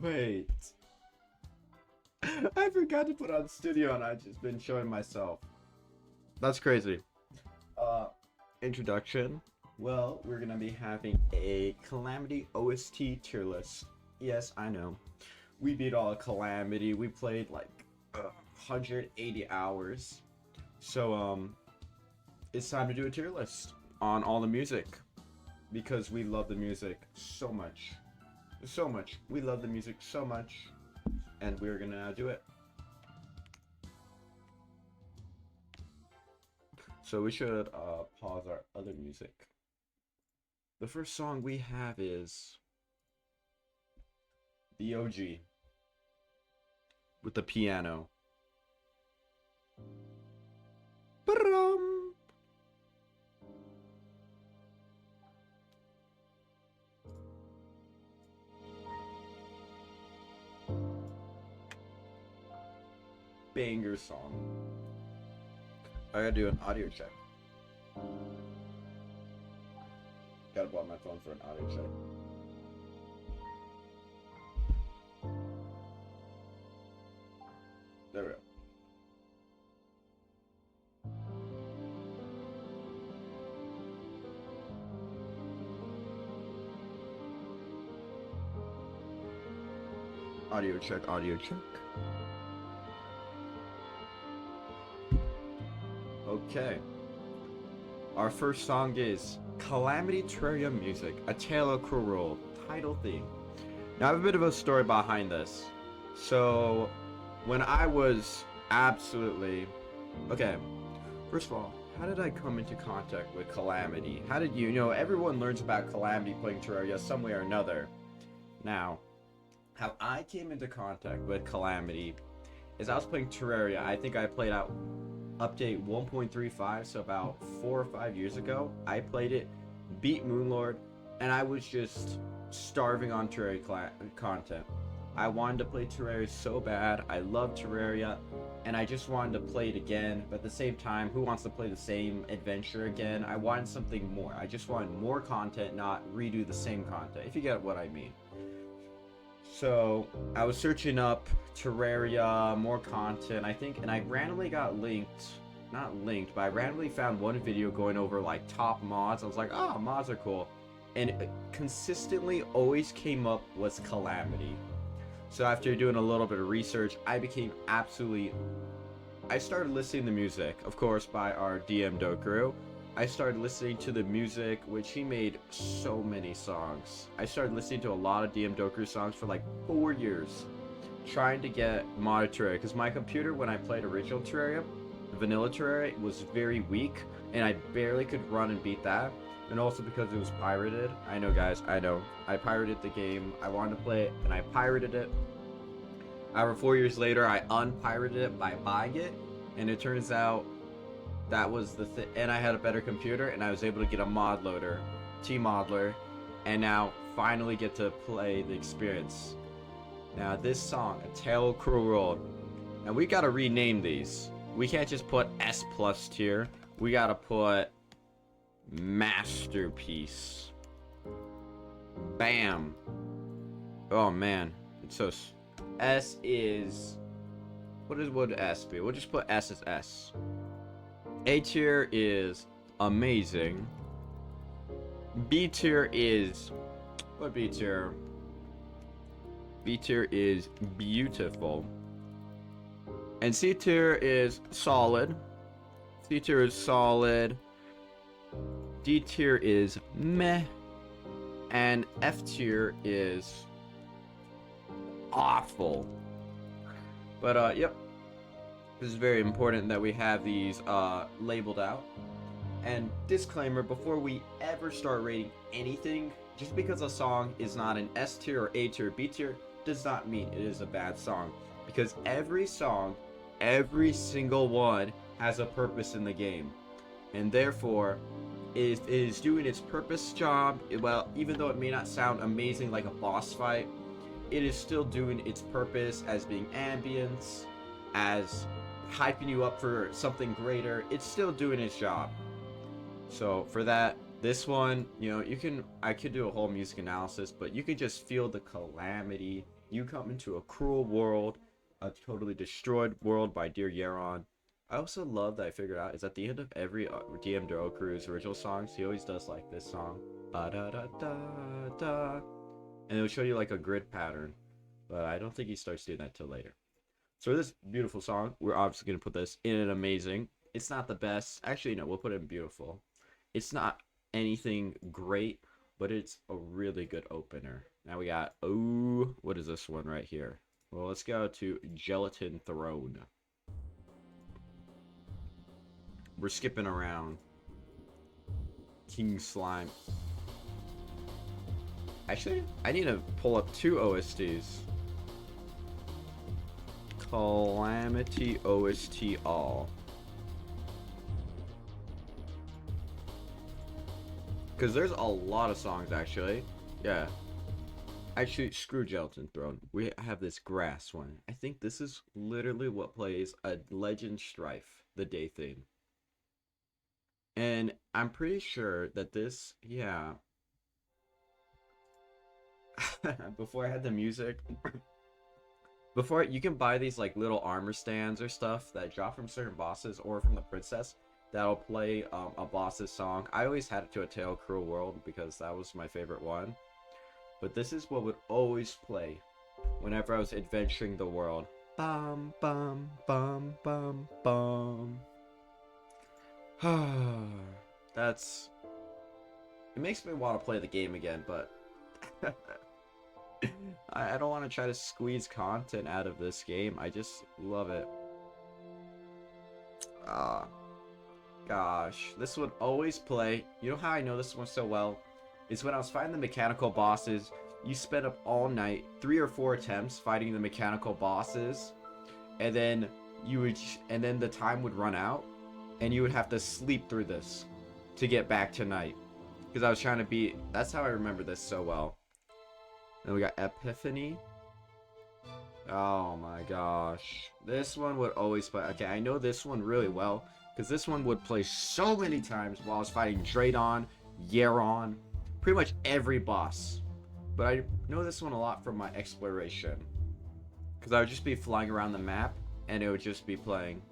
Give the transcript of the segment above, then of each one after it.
Wait. I forgot to put on studio and I've just been showing myself. That's crazy. Uh, Introduction. Well, we're gonna be having a Calamity OST tier list. Yes, I know. We beat all Calamity. We played like 180 hours. So, it's time to do a tier list on all the music because we love the music so much. So much. We love the music so much. And we're gonna do it. So we should pause our other music. The first song we have is the OG with the piano. Ba-dum. Banger song. I gotta do an audio check. Gotta blow my phone for an audio check. There we go. Audio check, audio check. Okay. Our first song is Calamity Terraria Music, A Tale of Cruel World, title theme. Now I have a bit of a story behind this. So, when I was absolutely... Okay, first of all, how did I come into contact with Calamity? How did you know, everyone learns about Calamity playing Terraria some way or another. Now, how I came into contact with Calamity is I was playing Terraria. I think I played out update 1.35, so about 4 or 5 years ago. I played it, beat Moonlord, and I was just starving on Terraria content. I wanted to play Terraria so bad. I love Terraria, and I just wanted to play it again. But at the same time, who wants to play the same adventure again? I wanted something more. I just wanted more content, not redo the same content, if you get what I mean. So I was searching up Terraria, more content, I think, and I randomly got linked, not linked, but I randomly found one video going over like top mods. I was like, oh, mods are cool. And it consistently always came up was Calamity. So after doing a little bit of research, I became absolutely... I started listening to music, of course, by our DM Dokuru. I started listening to the music, which he made so many songs. I started listening to a lot of DM Dokuru songs for like 4 years, trying to get modded Terraria, because my computer, when I played original Terraria, vanilla Terraria, was very weak, and I barely could run and beat that. And also because it was pirated. I know, guys, I know. I pirated the game. I wanted to play it, and I pirated it. However, 4 years later, I unpirated it by buying it, and it turns out that was the thing. And I had a better computer, and I was able to get a mod loader, T-Modler, and now finally get to play the experience. Now, this song, A Tale of Cruel World, and we gotta rename these. We can't just put S+ tier. We gotta put Masterpiece. Bam. Oh man, it's so... S is... What would S be? We'll just put S as S. A tier is amazing. B tier is... What B tier? B tier is beautiful. And C tier is solid. C tier is solid. D tier is meh. And F tier is awful. But yep, this is very important that we have these labeled out. And disclaimer, before we ever start rating anything, just because a song is not an S tier or A tier or B tier does not mean it is a bad song, because every song, every single one, has a purpose in the game, and therefore it is doing its purpose job. Well, even though it may not sound amazing like a boss fight, it is still doing its purpose as being ambience, as hyping you up for something greater. It's still doing its job. So for that, this one, you know, I could do a whole music analysis, but you could just feel the Calamity You come into a cruel world, a totally destroyed world by Dear Yaron. I also love that I figured out is at the end of every DM Duro Crew's original songs, he always does like this song, da da da da da, and it'll show you like a grid pattern. But I don't think he starts doing that till later. So this beautiful song, we're obviously gonna put this in an amazing. It's not the best. Actually, no, we'll put it in beautiful. It's not anything great, but it's a really good opener. Now we got, oh, what is this one right here? Well, let's go to Gelatin Throne. We're skipping around. King Slime. Actually, I need to pull up two OSTs. Calamity OST all. Because there's a lot of songs, actually. Yeah. Actually, screw Gelatin Throne. We have this grass one. I think this is literally what plays a Legend Strife, the day theme. And I'm pretty sure that this, yeah. Before I had the music, before you can buy these like little armor stands or stuff that drop from certain bosses or from the princess that'll play a boss's song. I always had it to A Tale of Cruel World because that was my favorite one. But this is what would always play whenever I was adventuring the world. Bum bum bum bum bum. That's. It makes me want to play the game again, but I don't want to try to squeeze content out of this game. I just love it. Ah, gosh, this would always play. You know how I know this one so well? Is when I was fighting the mechanical bosses. You spend up all night, 3 or 4 attempts fighting the mechanical bosses, and then the time would run out, and you would have to sleep through this to get back to night. Because I was trying to beat. That's how I remember this so well. Then we got Epiphany. Oh my gosh. This one would always play. Okay, I know this one really well. Because this one would play so many times while I was fighting Draydon, Yaron, pretty much every boss. But I know this one a lot from my exploration. Because I would just be flying around the map, and it would just be playing.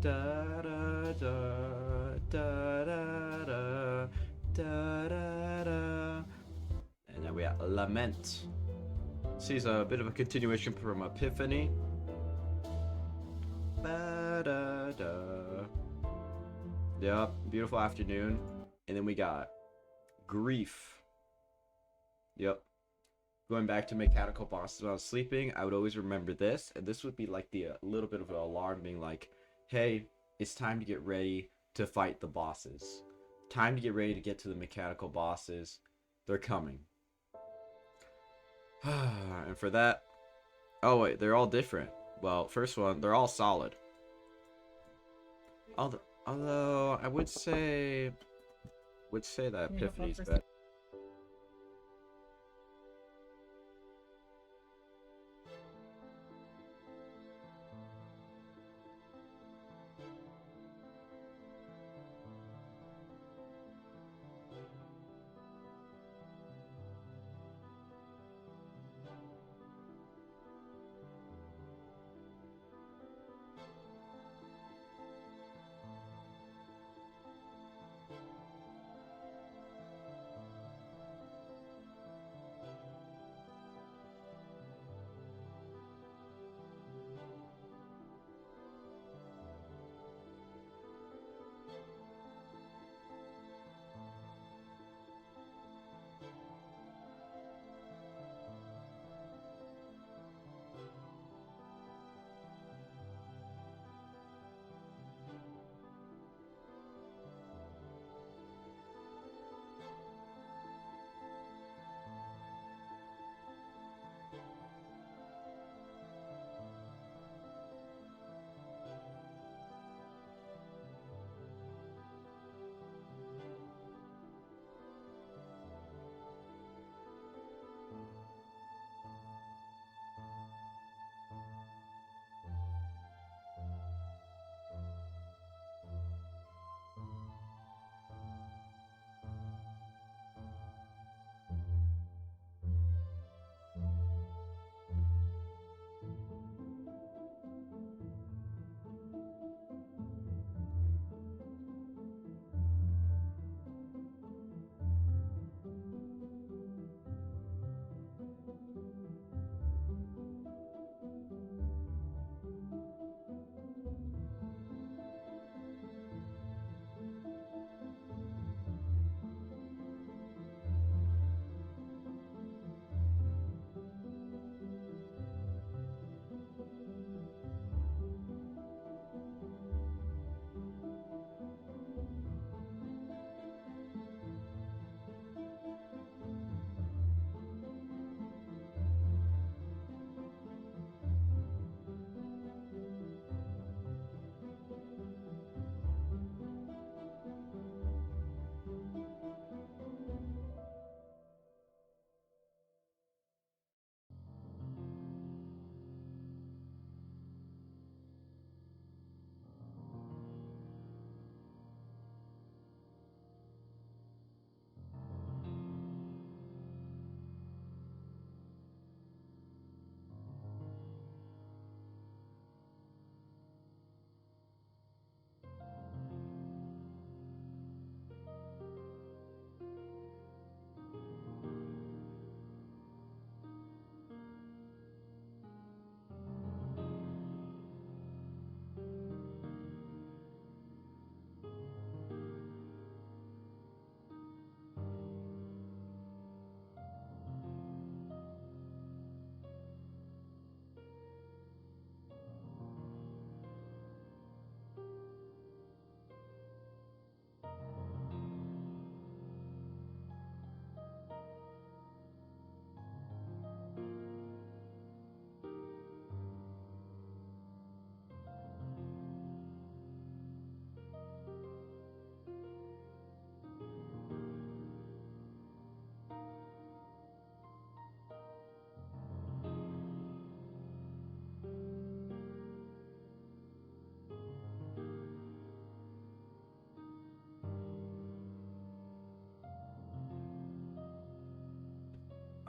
Da da da da da da da da da. And then we have Lament. This is a bit of a continuation from Epiphany. Ba da da. Yep, beautiful afternoon. And then we got Grief. Yep. Going back to mechanical bosses when I was sleeping, I would always remember this. And this would be like the little bit of an alarm being like, hey, it's time to get ready to fight the bosses. Time to get ready to get to the mechanical bosses. They're coming. And for that... Oh, wait, they're all different. Well, first one, they're all solid. Although I would say that Epiphany's better.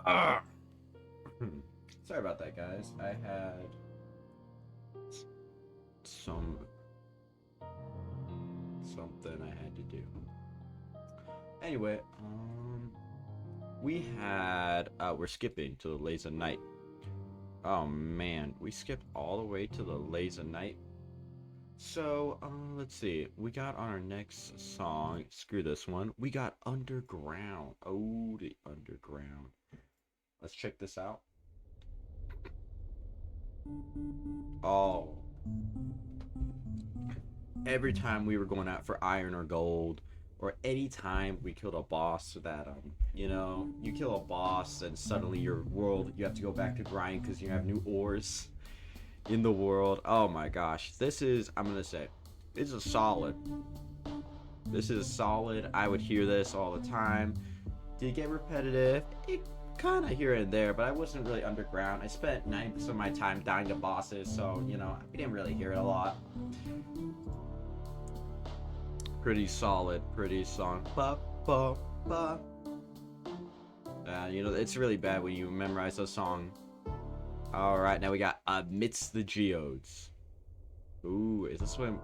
Ah! Sorry about that, guys. I had some something I had to do. Anyway, we're skipping to the Lays of Night. Oh man, we skipped all the way to the Lays of Night. So, let's see. We got on our next song. Screw this one. We got Underground. Oh, the Underground. Let's check this out. Oh. Every time we were going out for iron or gold, or any time we killed a boss that, you kill a boss and suddenly your world, you have to go back to grind because you have new ores in the world. Oh my gosh. I'm gonna say, this is solid. This is solid. I would hear this all the time. Did it get repetitive? It kind of here and there, but I wasn't really underground. I spent 90% of my time dying to bosses, so, we didn't really hear it a lot. Pretty solid, pretty song. Ba, ba, ba. It's really bad when you memorize a song. Alright, now we got Amidst the Geodes. Ooh, is this one?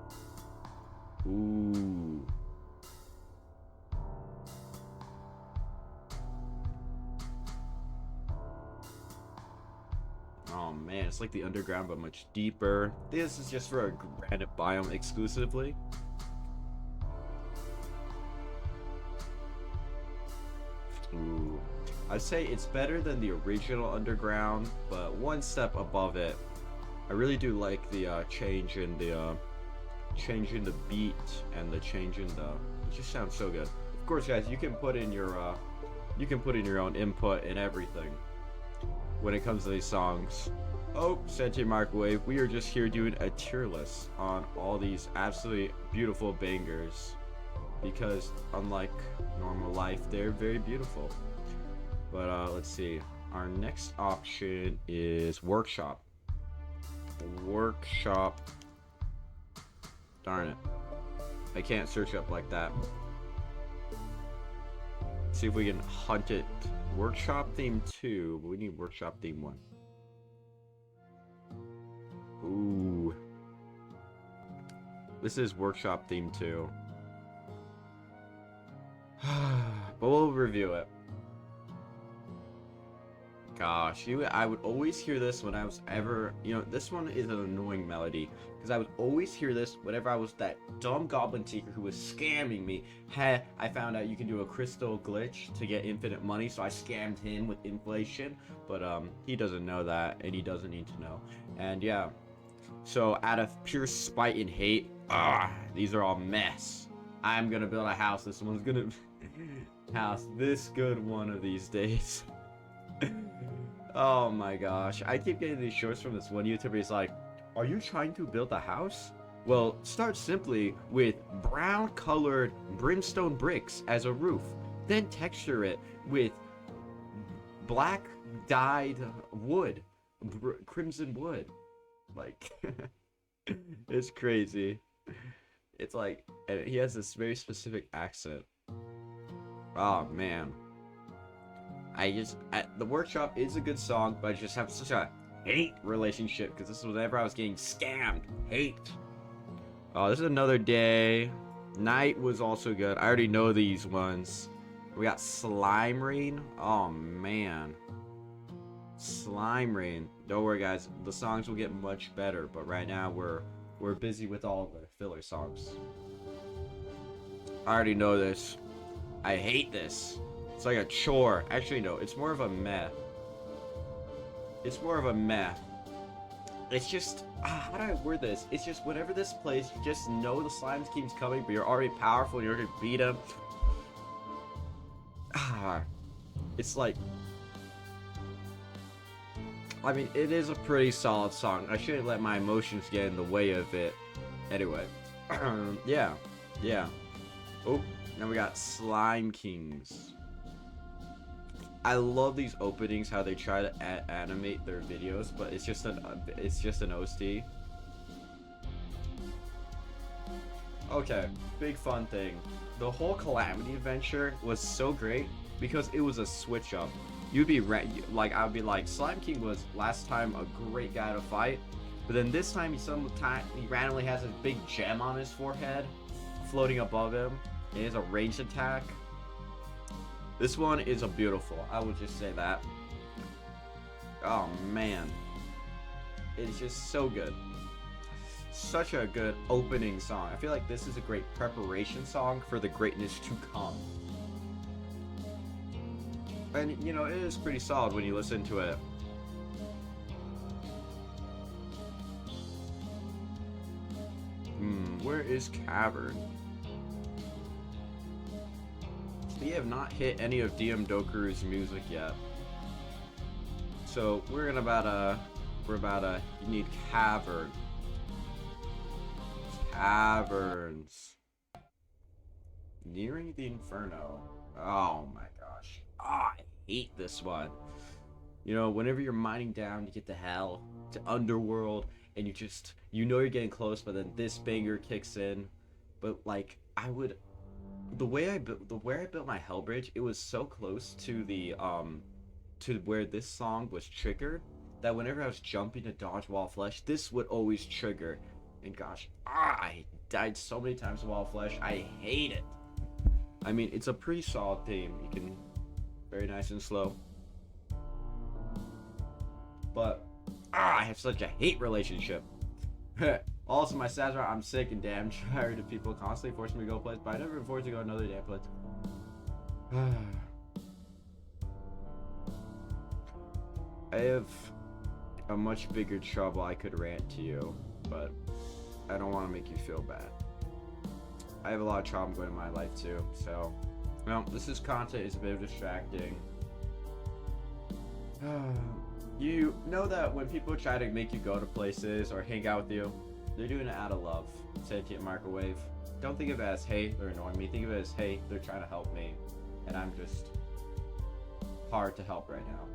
Ooh. Oh man, it's like the underground but much deeper. This is just for a granite biome exclusively. Ooh. I'd say it's better than the original Underground, but one step above it. I really do like the change in the beat and the change in the. It just sounds so good. Of course, guys, you can put in your own input and everything when it comes to these songs. Oh, Sentient Microwave, we are just here doing a tier list on all these absolutely beautiful bangers, because unlike normal life, they're very beautiful. But let's see. Our next option is Workshop. Workshop. Darn it. I can't search up like that. See if we can hunt it. Workshop theme 2, but we need Workshop theme 1. Ooh. This is Workshop theme 2. But we'll review it. Gosh, I would always hear this when I was ever, this one is an annoying melody, because I would always hear this whenever I was that dumb goblin seeker who was scamming me. I found out you can do a crystal glitch to get infinite money, so I scammed him with inflation, but he doesn't know that, and he doesn't need to know. And yeah, so out of pure spite and hate, these are all mess. I'm gonna build a house. This one's gonna house this good one of these days. Oh my gosh, I keep getting these shorts from this one YouTuber. He's like, are you trying to build a house? Well, start simply with brown colored brimstone bricks as a roof, then texture it with black dyed wood, crimson wood. Like, it's crazy. It's like, and he has this very specific accent. Oh man. The Workshop is a good song, but I just have such a hate relationship, because this is whenever I was getting scammed. Hate. Oh, this is Another Day. Night was also good. I already know these ones. We got Slime Rain. Oh man. Slime Rain. Don't worry guys, the songs will get much better, but right now we're busy with all the filler songs. I already know this. I hate this. It's like a chore. Actually, no, it's more of a meh. It's more of a meh. It's just, how do I word this? It's just whenever this plays, you just know the slime keeps coming, but you're already powerful and you're gonna beat him. It's like, I mean, it is a pretty solid song. I shouldn't let my emotions get in the way of it. Anyway, yeah. Oh, now we got Slime Kings. I love these openings, how they try to animate their videos, but it's just an OST. Okay, big fun thing. The whole Calamity adventure was so great because it was a switch up. you'd be like, I would be like, Slime King was last time a great guy to fight, but then this time he randomly has a big gem on his forehead, floating above him. It is a ranged attack. This one is a beautiful. I would just say that. Oh man, it's just so good. Such a good opening song. I feel like this is a great preparation song for the greatness to come. And you know, it is pretty solid when you listen to it. Where is Cavern? We have not hit any of DM Dokuru's music yet. So we're about to need Cavern. Caverns. Nearing the Inferno. Oh my gosh. Oh, I hate this one. You know, whenever you're mining down to get to hell, to underworld, and you know you're getting close, but then this banger kicks in. But like, the way I built my hell bridge, it was so close to the to where this song was triggered that whenever I was jumping to dodge Wall of Flesh, this would always trigger. And gosh, I died so many times to Wall of Flesh. I hate it. I mean, it's a pretty solid theme. You can very nice and slow. But I have such a hate relationship. Also, my stats are I'm sick and damn tired of people constantly forcing me to go place, but I never been forced to go another damn place. I have a much bigger trouble I could rant to you, but I don't want to make you feel bad. I have a lot of trauma going in my life too, so well, this content is a bit distracting. You know that when people try to make you go to places or hang out with you, they're doing it out of love. Sentient microwave. Don't think of it as, hey, they're annoying me. Think of it as, hey, they're trying to help me, and I'm just hard to help right now.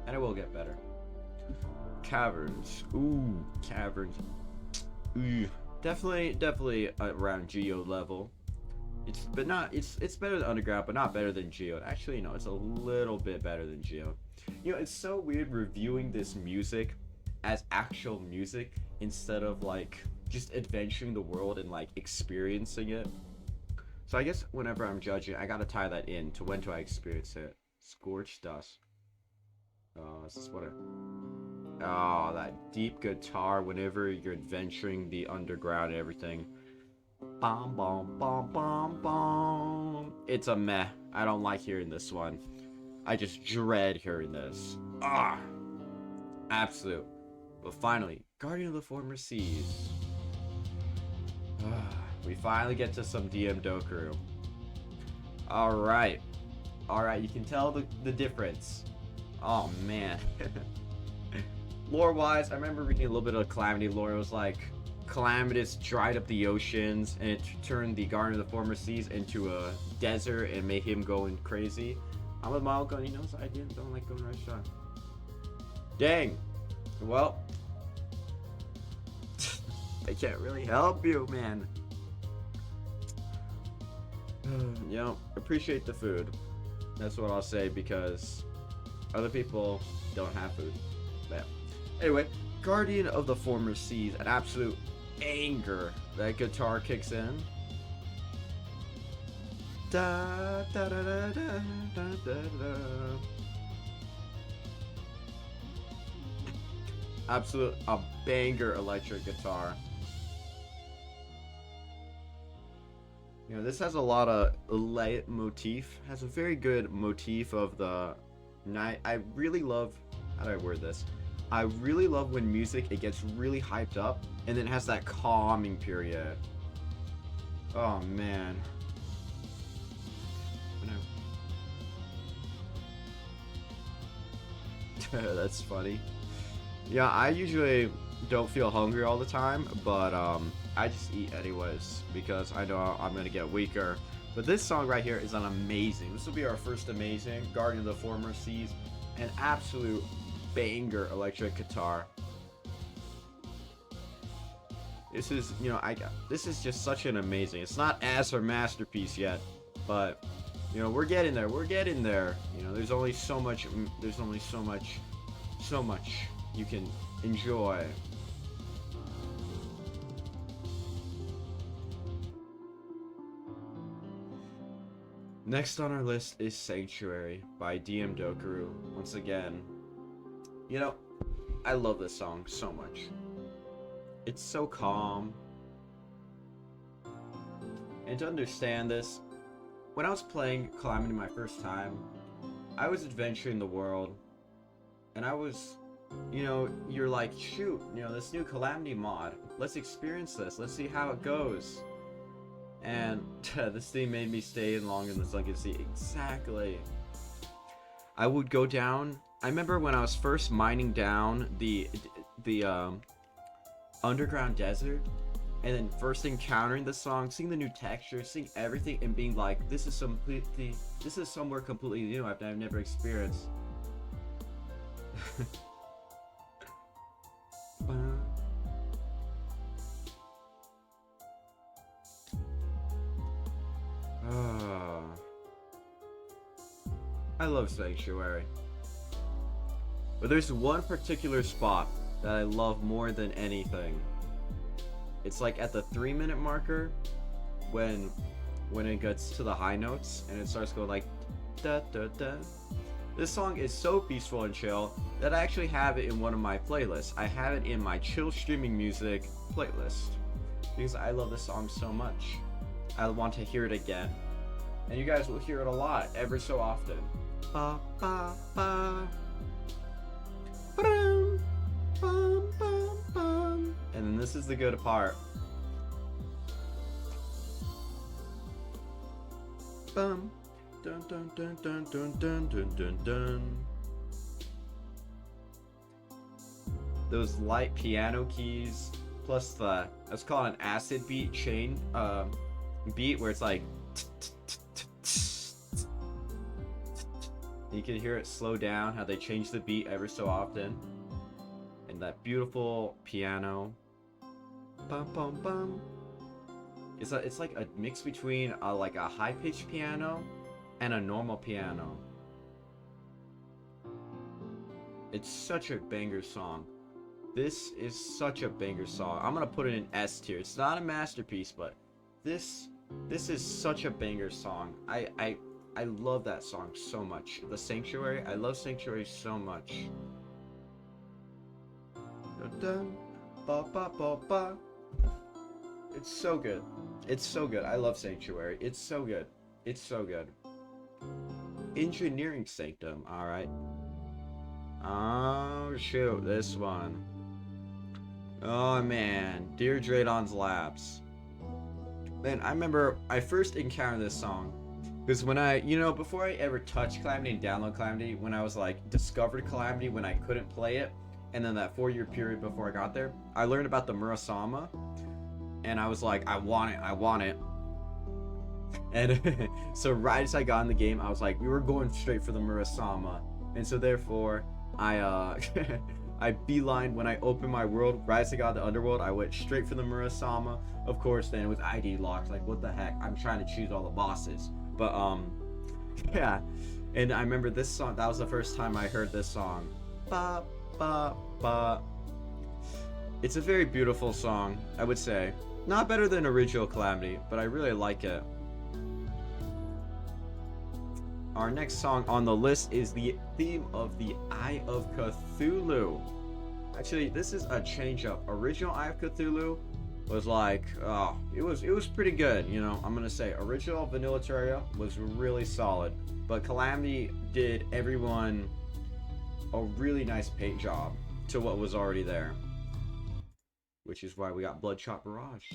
And it will get better. Caverns. Ooh, caverns. Ooh, definitely around Geo level. It's better than Underground, but not better than Geo. Actually, no, it's a little bit better than Geo. You know, it's so weird reviewing this music as actual music instead of like just adventuring the world and like experiencing it. So I guess whenever I'm judging, I gotta tie that in to when do I experience it. Scorched Dust. Oh, this is what oh, that deep guitar whenever you're adventuring the underground and everything. Bom bom bom bom bom. It's a meh. I don't like hearing this one. I just dread hearing this. Ah, absolute. But finally, Guardian of the Former Seas. We finally get to some DM Dokuru. Alright. Alright, you can tell the difference. Oh man. Lore-wise, I remember reading a little bit of Calamity lore. It was like Calamitous dried up the oceans and it turned the Guardian of the Former Seas into a desert and made him going crazy. I'm with my uncle and he knows I don't like going right shot. Dang. Well, I can't really help you, man. You know, appreciate the food. That's what I'll say because other people don't have food. But anyway, Guardian of the Former Seas, an absolute anger. That guitar kicks in. Da, da, da, da, da, da, da, da. Absolute a banger electric guitar. You know, this has a lot of light motif. Has a very good motif of the night. I really love. How do I word this? I really love when music it gets really hyped up and then has that calming period. Oh man. That's funny. Yeah, I usually don't feel hungry all the time, but I just eat anyways because I know I'm gonna get weaker. But this song right here is an amazing. This will be our first amazing Guardian of the Former Seas, an absolute banger electric guitar. This is, you know, this is just such an amazing. It's not as her masterpiece yet, but You know, we're getting there. We're getting there. You know, there's only so much. There's only so much you can enjoy. Next on our list is Sanctuary by DM Dokuru. Once again, you know, I love this song so much. It's so calm. And to understand this, when I was playing Calamity my first time, I was adventuring the world, and I was, you know, you're like, shoot, you know, this new Calamity mod, let's experience this, let's see how it goes. And this thing made me stay in longer than I could see. Exactly. I would go down, I remember when I was first mining down the underground desert, and then first encountering the song, seeing the new texture, seeing everything, and being like, this is somewhere completely new I've never experienced. I love Sanctuary. But there's one particular spot that I love more than anything. It's like at the 3-minute marker when it gets to the high notes and it starts going like da da da. This song is so peaceful and chill that I actually have it in one of my playlists. I have it in my chill streaming music playlist because I love this song so much. I want to hear it again. And you guys will hear it a lot, ever so often. Ba ba ba. Ba-dum, bum, bum, bum. And then this is the good part. Bum. Dun dun dun dun dun dun dun dun dun. Those light piano keys, plus the, let's call it an acid beat chain beat where it's like you can hear it slow down, how they change the beat ever so often. And that beautiful piano. Bum bum bum. It's like a mix between like a high-pitched piano and a normal piano. It's such a banger song. This is such a banger song. I'm gonna put it in S tier. It's not a masterpiece, but this is such a banger song. I love that song so much. The Sanctuary, I love Sanctuary so much. It's so good. It's so good. I love Sanctuary. It's so good. It's so good. Engineering Sanctum, alright. Oh shoot, this one. Oh man, Dear Draydon's Labs. Man, I remember I first encountered this song because when I, you know, before I ever touched Calamity and download Calamity, when I was like discovered Calamity when I couldn't play it, and then that 4-year period before I got there, I learned about the Murasama, and I was like, I want it. And so right as I got in the game, I was like, we were going straight for the Murasama, and so therefore I I beelined when I opened my world. Right as I got the underworld, I went straight for the Murasama. Of course, then it was ID locked. Like, what the heck? I'm trying to choose all the bosses. But yeah. And I remember this song. That was the first time I heard this song. Ba ba ba. It's a very beautiful song, I would say. Not better than original Calamity, but I really like it. Our next song on the list is the theme of the Eye of Cthulhu. Actually, this is a change up. Original Eye of Cthulhu was like, oh, it was pretty good, you know. I'm gonna say original Vanilla Terraria was really solid, but Calamity did everyone a really nice paint job to what was already there, which is why we got Bloodshot Barrage.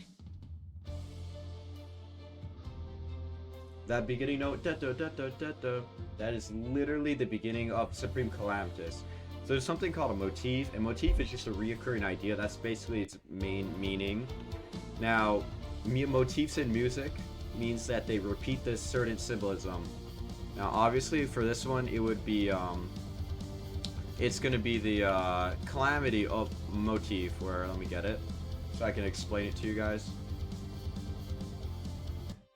That beginning note, da, da, da, da, da, da, that is literally the beginning of Supreme Calamitous. So there's something called a motif, and motif is just a reoccurring idea. That's basically its main meaning. Now, motifs in music means that they repeat this certain symbolism. Now, obviously, for this one, it would be, it's going to be the Calamity of motif, where, let me get it, so I can explain it to you guys.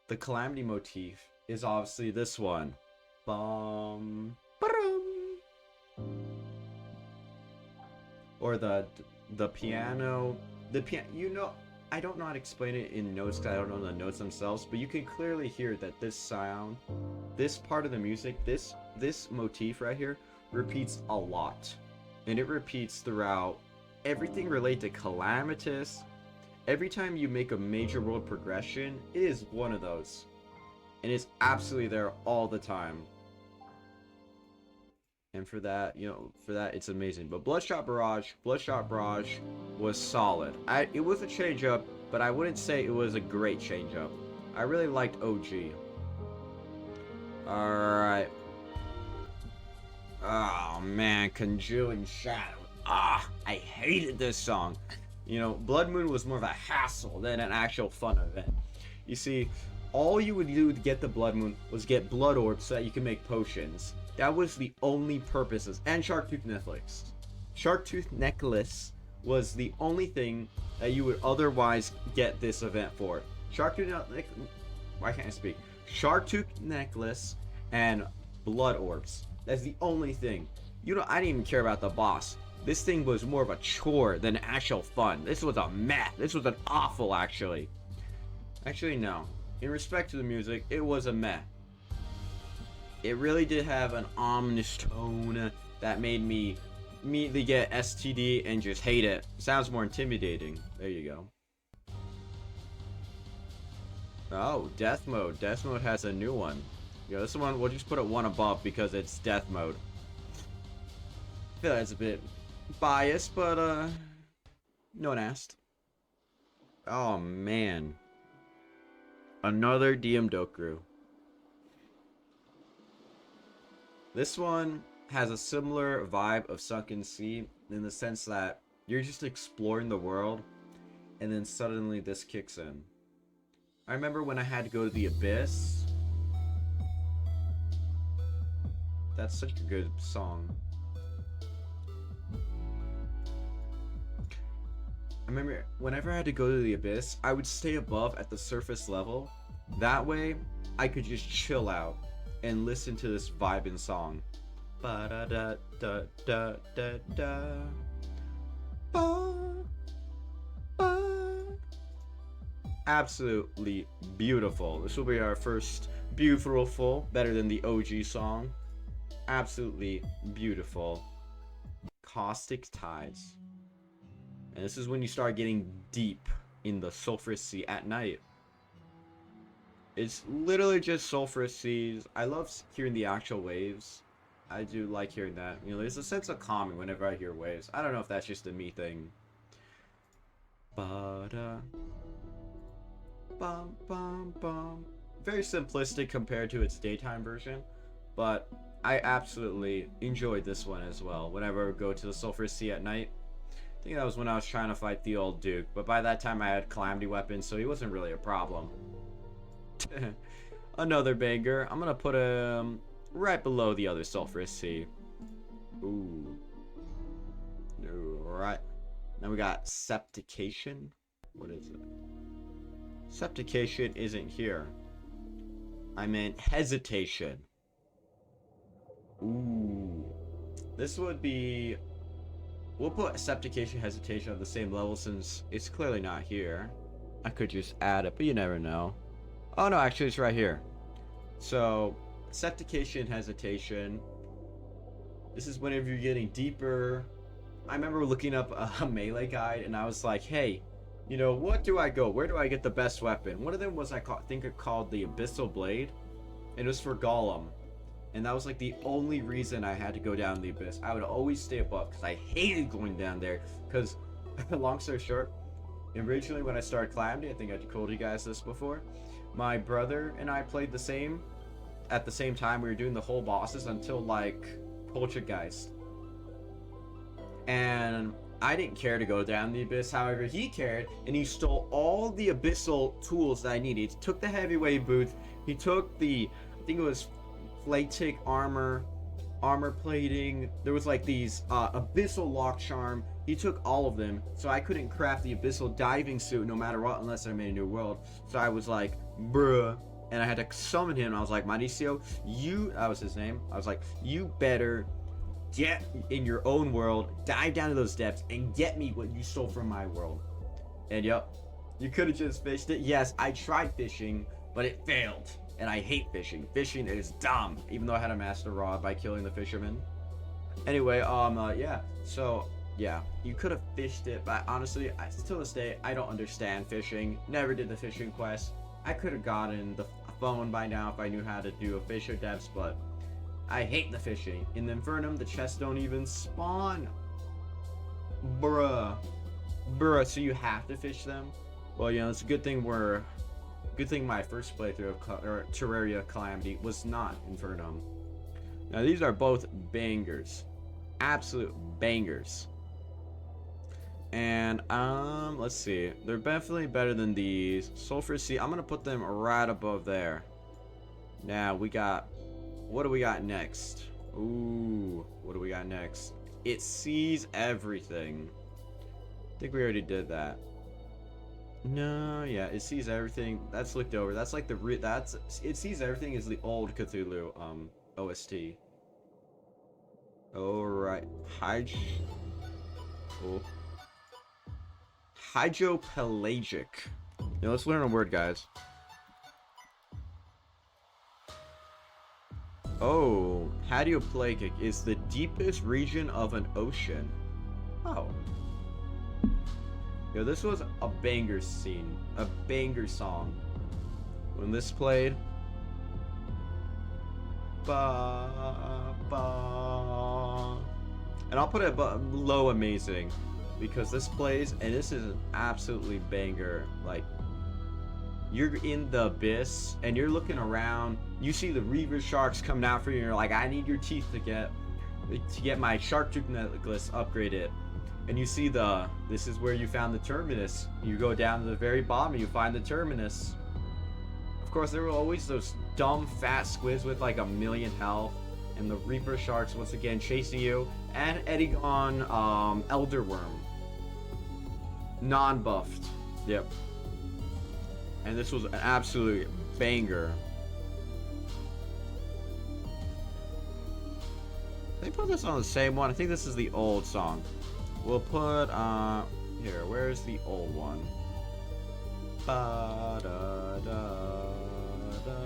The Calamity motif is obviously this one. Bum, ba-dum. Or the piano. The piano, you know, I don't know how to explain it in notes because I don't know the notes themselves, but you can clearly hear that this sound, this part of the music, this motif right here repeats a lot. And it repeats throughout everything related to Calamitous. Every time you make a major world progression, it is one of those. And it's absolutely there all the time. And for that, it's amazing. But Bloodshot Barrage was solid. It was a change up, but I wouldn't say it was a great change up. I really liked OG. Alright. Oh man, Congealing Shadow. I hated this song. Blood Moon was more of a hassle than an actual fun event. You see, all you would do to get the Blood Moon was get blood orbs so that you can make potions. That was the only purposes. And Sharktooth Necklace. Sharktooth Necklace was the only thing that you would otherwise get this event for. Why can't I speak? Sharktooth Necklace and blood orbs. That's the only thing. I didn't even care about the boss. This thing was more of a chore than actual fun. This was a meh. This was an awful, actually. Actually, no. In respect to the music, it was a meh. It really did have an ominous tone that made me immediately get STD and just hate it. Sounds more intimidating. There you go. Oh, Death Mode. Death Mode has a new one. This one, we'll just put it one above because it's Death Mode. I feel like it's a bit biased, but, no one asked. Oh, man. Another DM Dokuru. This one has a similar vibe of Sunken Sea in the sense that you're just exploring the world and then suddenly this kicks in. I remember when I had to go to the Abyss. That's such a good song. I remember whenever I had to go to the Abyss, I would stay above at the surface level. That way, I could just chill out and listen to this vibing song. Ba da da da da da da. Ba, ba. Absolutely beautiful. This will be our first beautiful, better than the OG song. Absolutely beautiful. Caustic Tides. And this is when you start getting deep in the sulfurous sea at night. It's literally just sulfurous seas. I love hearing the actual waves. I do like hearing that. There's a sense of calming whenever I hear waves. I don't know if that's just a me thing. Ba-da. Bum, bum, bum. Very simplistic compared to its daytime version. But I absolutely enjoyed this one as well. Whenever I would go to the sulfurous sea at night. I think that was when I was trying to fight the old Duke. But by that time I had Calamity weapons, so he wasn't really a problem. Another banger. I'm gonna put him right below the other sulfurous sea. Ooh. Alright. Now we got Septication. What is it? Septication isn't here. I meant Hesitation. Ooh. This would be... We'll put Septication, Hesitation on the same level since it's clearly not here. I could just add it, but you never know. Oh no, actually it's right here. So, Septication, Hesitation. This is whenever you're getting deeper. I remember looking up a melee guide and I was like, hey, what do I go? Where do I get the best weapon? One of them was, I think it called the Abyssal Blade. And it was for Gollum. And that was like the only reason I had to go down the Abyss. I would always stay above because I hated going down there. Because, long story short, originally when I started Calamity, I think I told you guys this before, my brother and I played at the same time. We were doing the whole bosses until like Poltergeist. And I didn't care to go down the Abyss. However, he cared and he stole all the abyssal tools that I needed. He took the heavyweight boots. He took the, I think it was Flatic armor plating. There was like these abyssal lock charm. He took all of them, so I couldn't craft the abyssal diving suit no matter what unless I made a new world. So I was like, bruh. and I had to summon him. I was like, Mauricio, that was his name. I was like, you better get in your own world, dive down to those depths, and get me what you stole from my world. And yep, you could have just fished it. Yes, I tried fishing, but it failed. And I hate fishing. Fishing is dumb, even though I had a master rod by killing the fisherman. Anyway, yeah. So, yeah, you could have fished it, but honestly, to this day, I don't understand fishing. Never did the fishing quest. I could have gotten the phone by now if I knew how to do a fisher depths, but I hate the fishing. In the Infernum, the chests don't even spawn. Bruh, so you have to fish them? Well, you know, it's a good thing my first playthrough of Terraria Calamity was not Infernum. Now, these are both bangers. Absolute bangers. And, let's see. They're definitely better than these. Sulfur Sea, I'm gonna put them right above there. Now, what do we got next? Ooh, what do we got next? It sees everything. I think we already did that. No, yeah, it sees everything. That's looked over. That's like it sees everything is the old Cthulhu OST. Alright. Hydropelagic. Yeah, let's learn a word, guys. Oh, hydropelagic is the deepest region of an ocean. Oh. Yo, this was a banger scene. A banger song. When this played. Ba, ba. And I'll put it below amazing. Because this plays, and this is an absolutely banger. Like, you're in the abyss, and you're looking around. You see the reaver sharks coming out for you, and you're like, I need your teeth to get my shark tooth necklace upgraded. And you see this is where you found the terminus. You go down to the very bottom, and you find the terminus. Of course, there were always those dumb fat squids with like 1,000,000 health, and the reaper sharks once again chasing you, and Edegon Elderworm. Non-buffed. Yep. And this was an absolute banger. They put this on the same one. I think this is the old song. We'll put, here, where's the old one? Ba, da, da, da.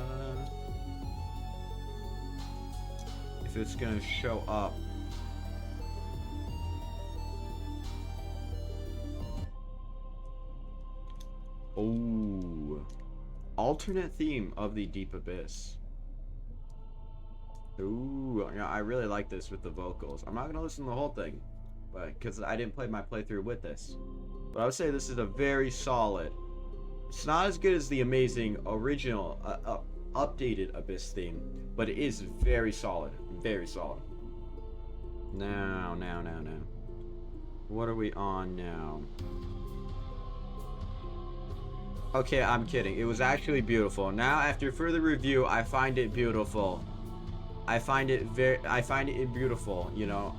If it's gonna show up. Oh. Alternate theme of the Deep Abyss. Ooh, yeah, I really like this with the vocals. I'm not gonna listen to the whole thing, but because I didn't play my playthrough with this. But I would say this is a very solid. It's not as good as the amazing original, updated Abyss theme, but it is very solid. Very solid. Now. What are we on now? Okay, I'm kidding. It was actually beautiful. Now, after further review, I find it beautiful. I find it beautiful, you know.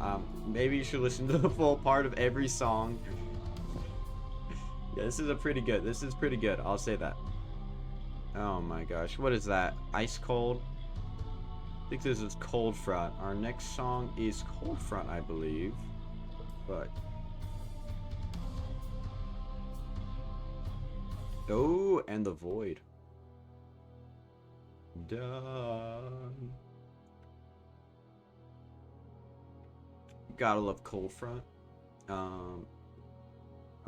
Maybe you should listen to the full part of every song. Yeah, this is pretty good. I'll say that. Oh my gosh, what is that? Ice Cold? I think this is Cold Front. Our next song is Cold Front, I believe. But oh, and the Void. Done. Gotta love Cold Front.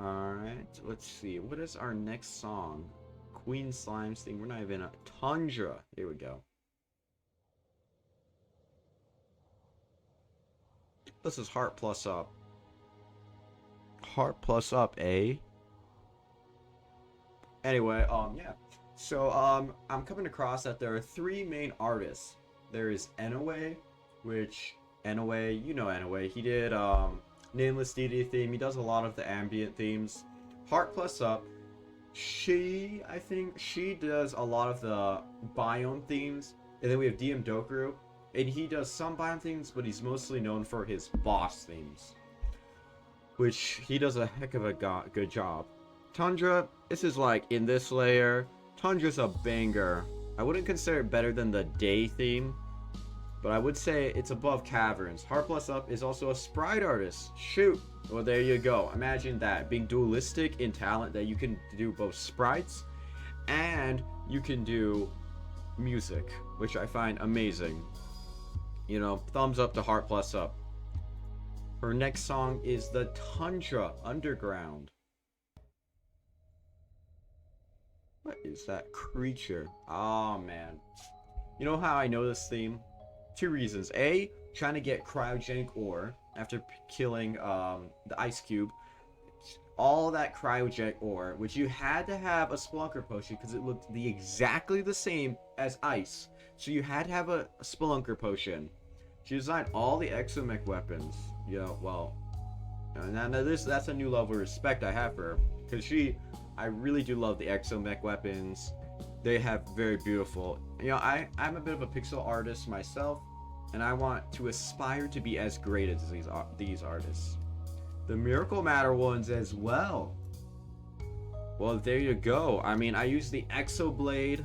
Alright, let's see. What is our next song? Queen Slimes thing. We're not even a Tundra. Here we go. This is Heart Plus Up. Heart Plus Up, eh? Anyway, yeah. So, I'm coming across that there are 3 main artists. There is Enaway, which Enaway, you know Enaway. He did Nameless Deity theme. He does a lot of the ambient themes. Heart Plus Up. I think she does a lot of the biome themes. And then we have DM Dokuru. And he does some biome themes, but he's mostly known for his boss themes. Which he does a heck of a good job. Tundra, this is like in this layer. Tundra's a banger. I wouldn't consider it better than the day theme, but I would say it's above Caverns. Heart Plus Up is also a sprite artist. Shoot. Well, there you go. Imagine that. Being dualistic in talent, that you can do both sprites and you can do music, which I find amazing. You know, thumbs up to Heart Plus Up. Her next song is the Tundra Underground. What is that creature? Oh man. You know how I know this theme? Two reasons. A, trying to get cryogenic ore after killing the ice cube. All that cryogenic ore, which you had to have a Spelunker potion because it looked exactly the same as ice. So you had to have a Spelunker potion. She designed all the exomech weapons. You know, well, and that's a new level of respect I have for her, because I really do love the exomech weapons. They have very beautiful. You know, I'm a bit of a pixel artist myself, and I want to aspire to be as great as these artists. The Miracle Matter ones as well. Well, there you go. I mean, I use the Exoblade.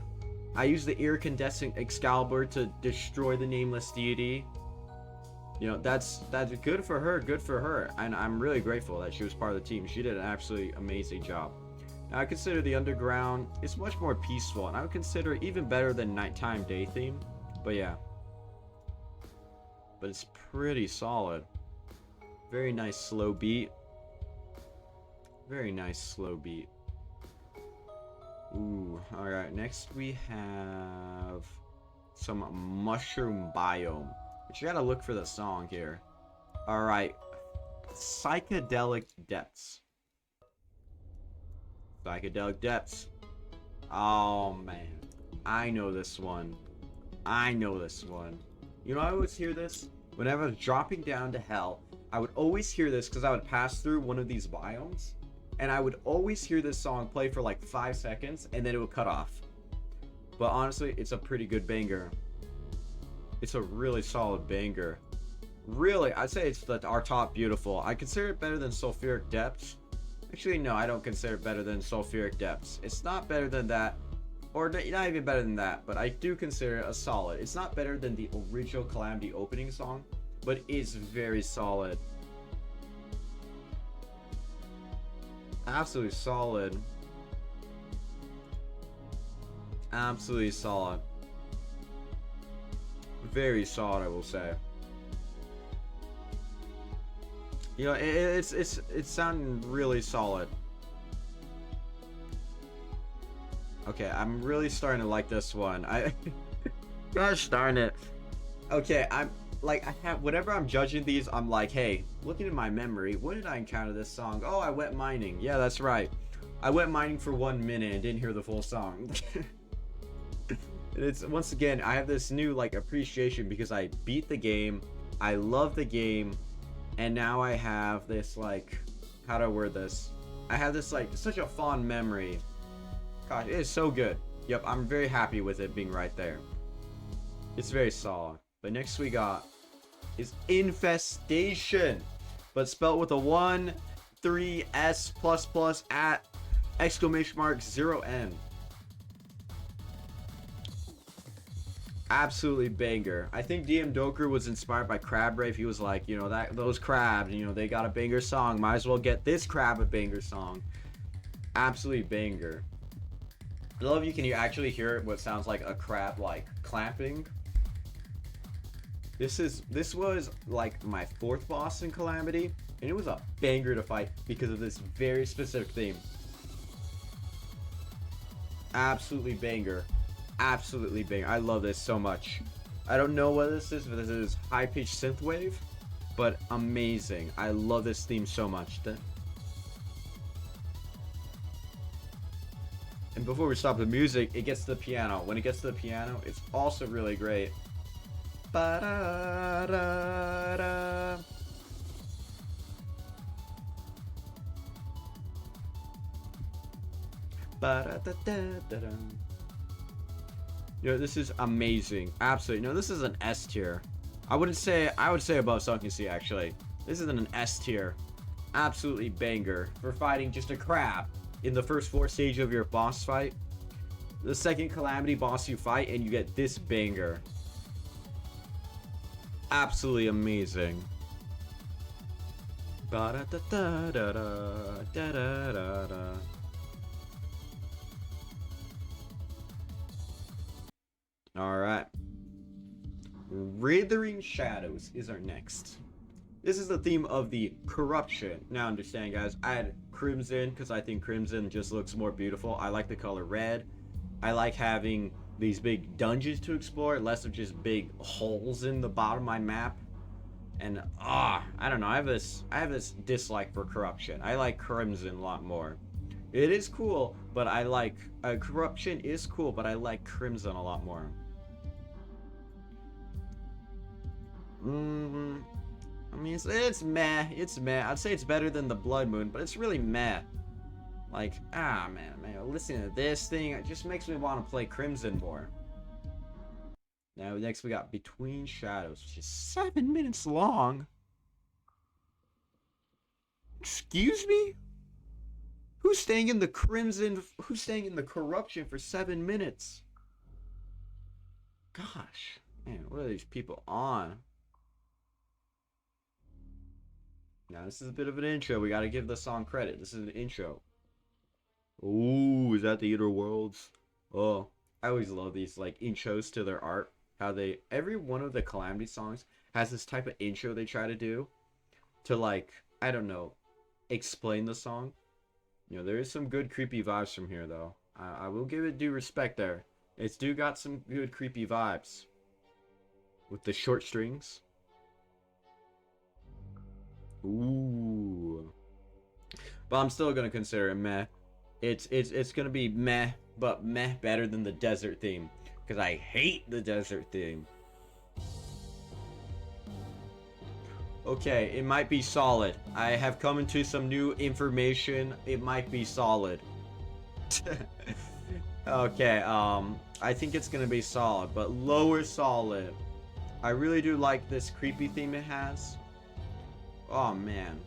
I use the Iridescent Excalibur to destroy the Nameless Deity. You know, that's good for her, good for her. And I'm really grateful that she was part of the team. She did an absolutely amazing job. Now, I consider the Underground, it's much more peaceful, and I would consider it even better than Nighttime Day theme. But yeah. But it's pretty solid. Very nice slow beat. Very nice slow beat. Ooh, alright. Next we have some Mushroom Biome. But you gotta look for the song here. Alright. Psychedelic Depths. Psychedelic Depths. Oh man. I know this one. I know this one. You know, I always hear this whenever I was dropping down to hell. I would always hear this because I would pass through one of these biomes, and I would always hear this song play for like 5 seconds, and then it would cut off. But honestly, it's a pretty good banger. It's a really solid banger. Really, I'd say it's our top beautiful. I consider it better than Sulfuric Depths. Actually, no, I don't consider it better than Sulfuric Depths. It's not better than that, or not even better than that, but I do consider it a solid. It's not better than the original Calamity opening song, but it's very solid. Absolutely solid. Absolutely solid. Very solid, I will say. You know, it's sounding really solid. Okay, I'm really starting to like this one. Gosh darn it. Okay, I'm like, whenever I'm judging these, I'm like, hey, looking at my memory, when did I encounter this song? Oh, I went mining. Yeah, that's right. I went mining for 1 minute and didn't hear the full song. It's, once again, I have this new like appreciation because I beat the game, I love the game, and now I have this like, how do I word this? I have this like such a fond memory. Gosh, it is so good. Yep, I'm very happy with it being right there. It's very solid. But next we got is Infestation, but spelled with a 1, 3, S plus plus at exclamation mark 0N. Absolutely banger. I think DM Doker was inspired by Crab Rave. He was like, you know, those crabs, you know, they got a banger song. Might as well get this crab a banger song. Absolutely banger. I love you can actually hear what sounds like a crab like clamping. This was like my 4th boss in Calamity, and it was a banger to fight because of this very specific theme. Absolutely banger. Absolutely banger. I love this so much. I don't know what this is, but this is high-pitched synthwave, but amazing. I love this theme so much. And before we stop the music, it gets to the piano. When it gets to the piano, it's also really great. Ba-da-da-da. Ba-da-da-da-da-da. You know, this is amazing. Absolutely. No, this is an S tier. I would say above Sunken Sea, actually. This is an S tier. Absolutely banger for fighting just a crab in the first 4 stages of your boss fight. the second Calamity boss you fight, and you get this banger. Absolutely amazing. Alright. Withering Shadows is our next. This is the theme of the corruption. Now understand, guys, I had Crimson because I think Crimson just looks more beautiful. I like the color red. I like having these big dungeons to explore, less of just big holes in the bottom of my map. And I don't know, I have this dislike for corruption. I like Crimson a lot more. It is cool, but I like corruption is cool, but I like Crimson a lot more. I mean, it's meh. It's meh. I'd say it's better than the Blood Moon, but it's really meh. Like, man, listening to this thing, it just makes me want to play Crimson more. Now, next we got Between Shadows, which is 7 minutes long. Excuse me? Who's staying in the Crimson? Who's staying in the corruption for 7 minutes? Gosh, man, what are these people on? Now, this is a bit of an intro. We gotta give the song credit. This is an intro. Ooh, is that the Eater Worlds? Oh, I always love these, like, intros to their art. How they, every one of the Calamity songs has this type of intro they try to do to, like, I don't know, explain the song. You know, there is some good creepy vibes from here, though. I will give it due respect there. It's got some good creepy vibes. With the short strings. Ooh. But I'm still gonna consider it meh. It's gonna be meh, but meh better than the desert theme. Because I hate the desert theme. Okay, it might be solid. I have come into some new information. It might be solid. Okay, I think it's gonna be solid, but lower solid. I really do like this creepy theme it has. Oh man.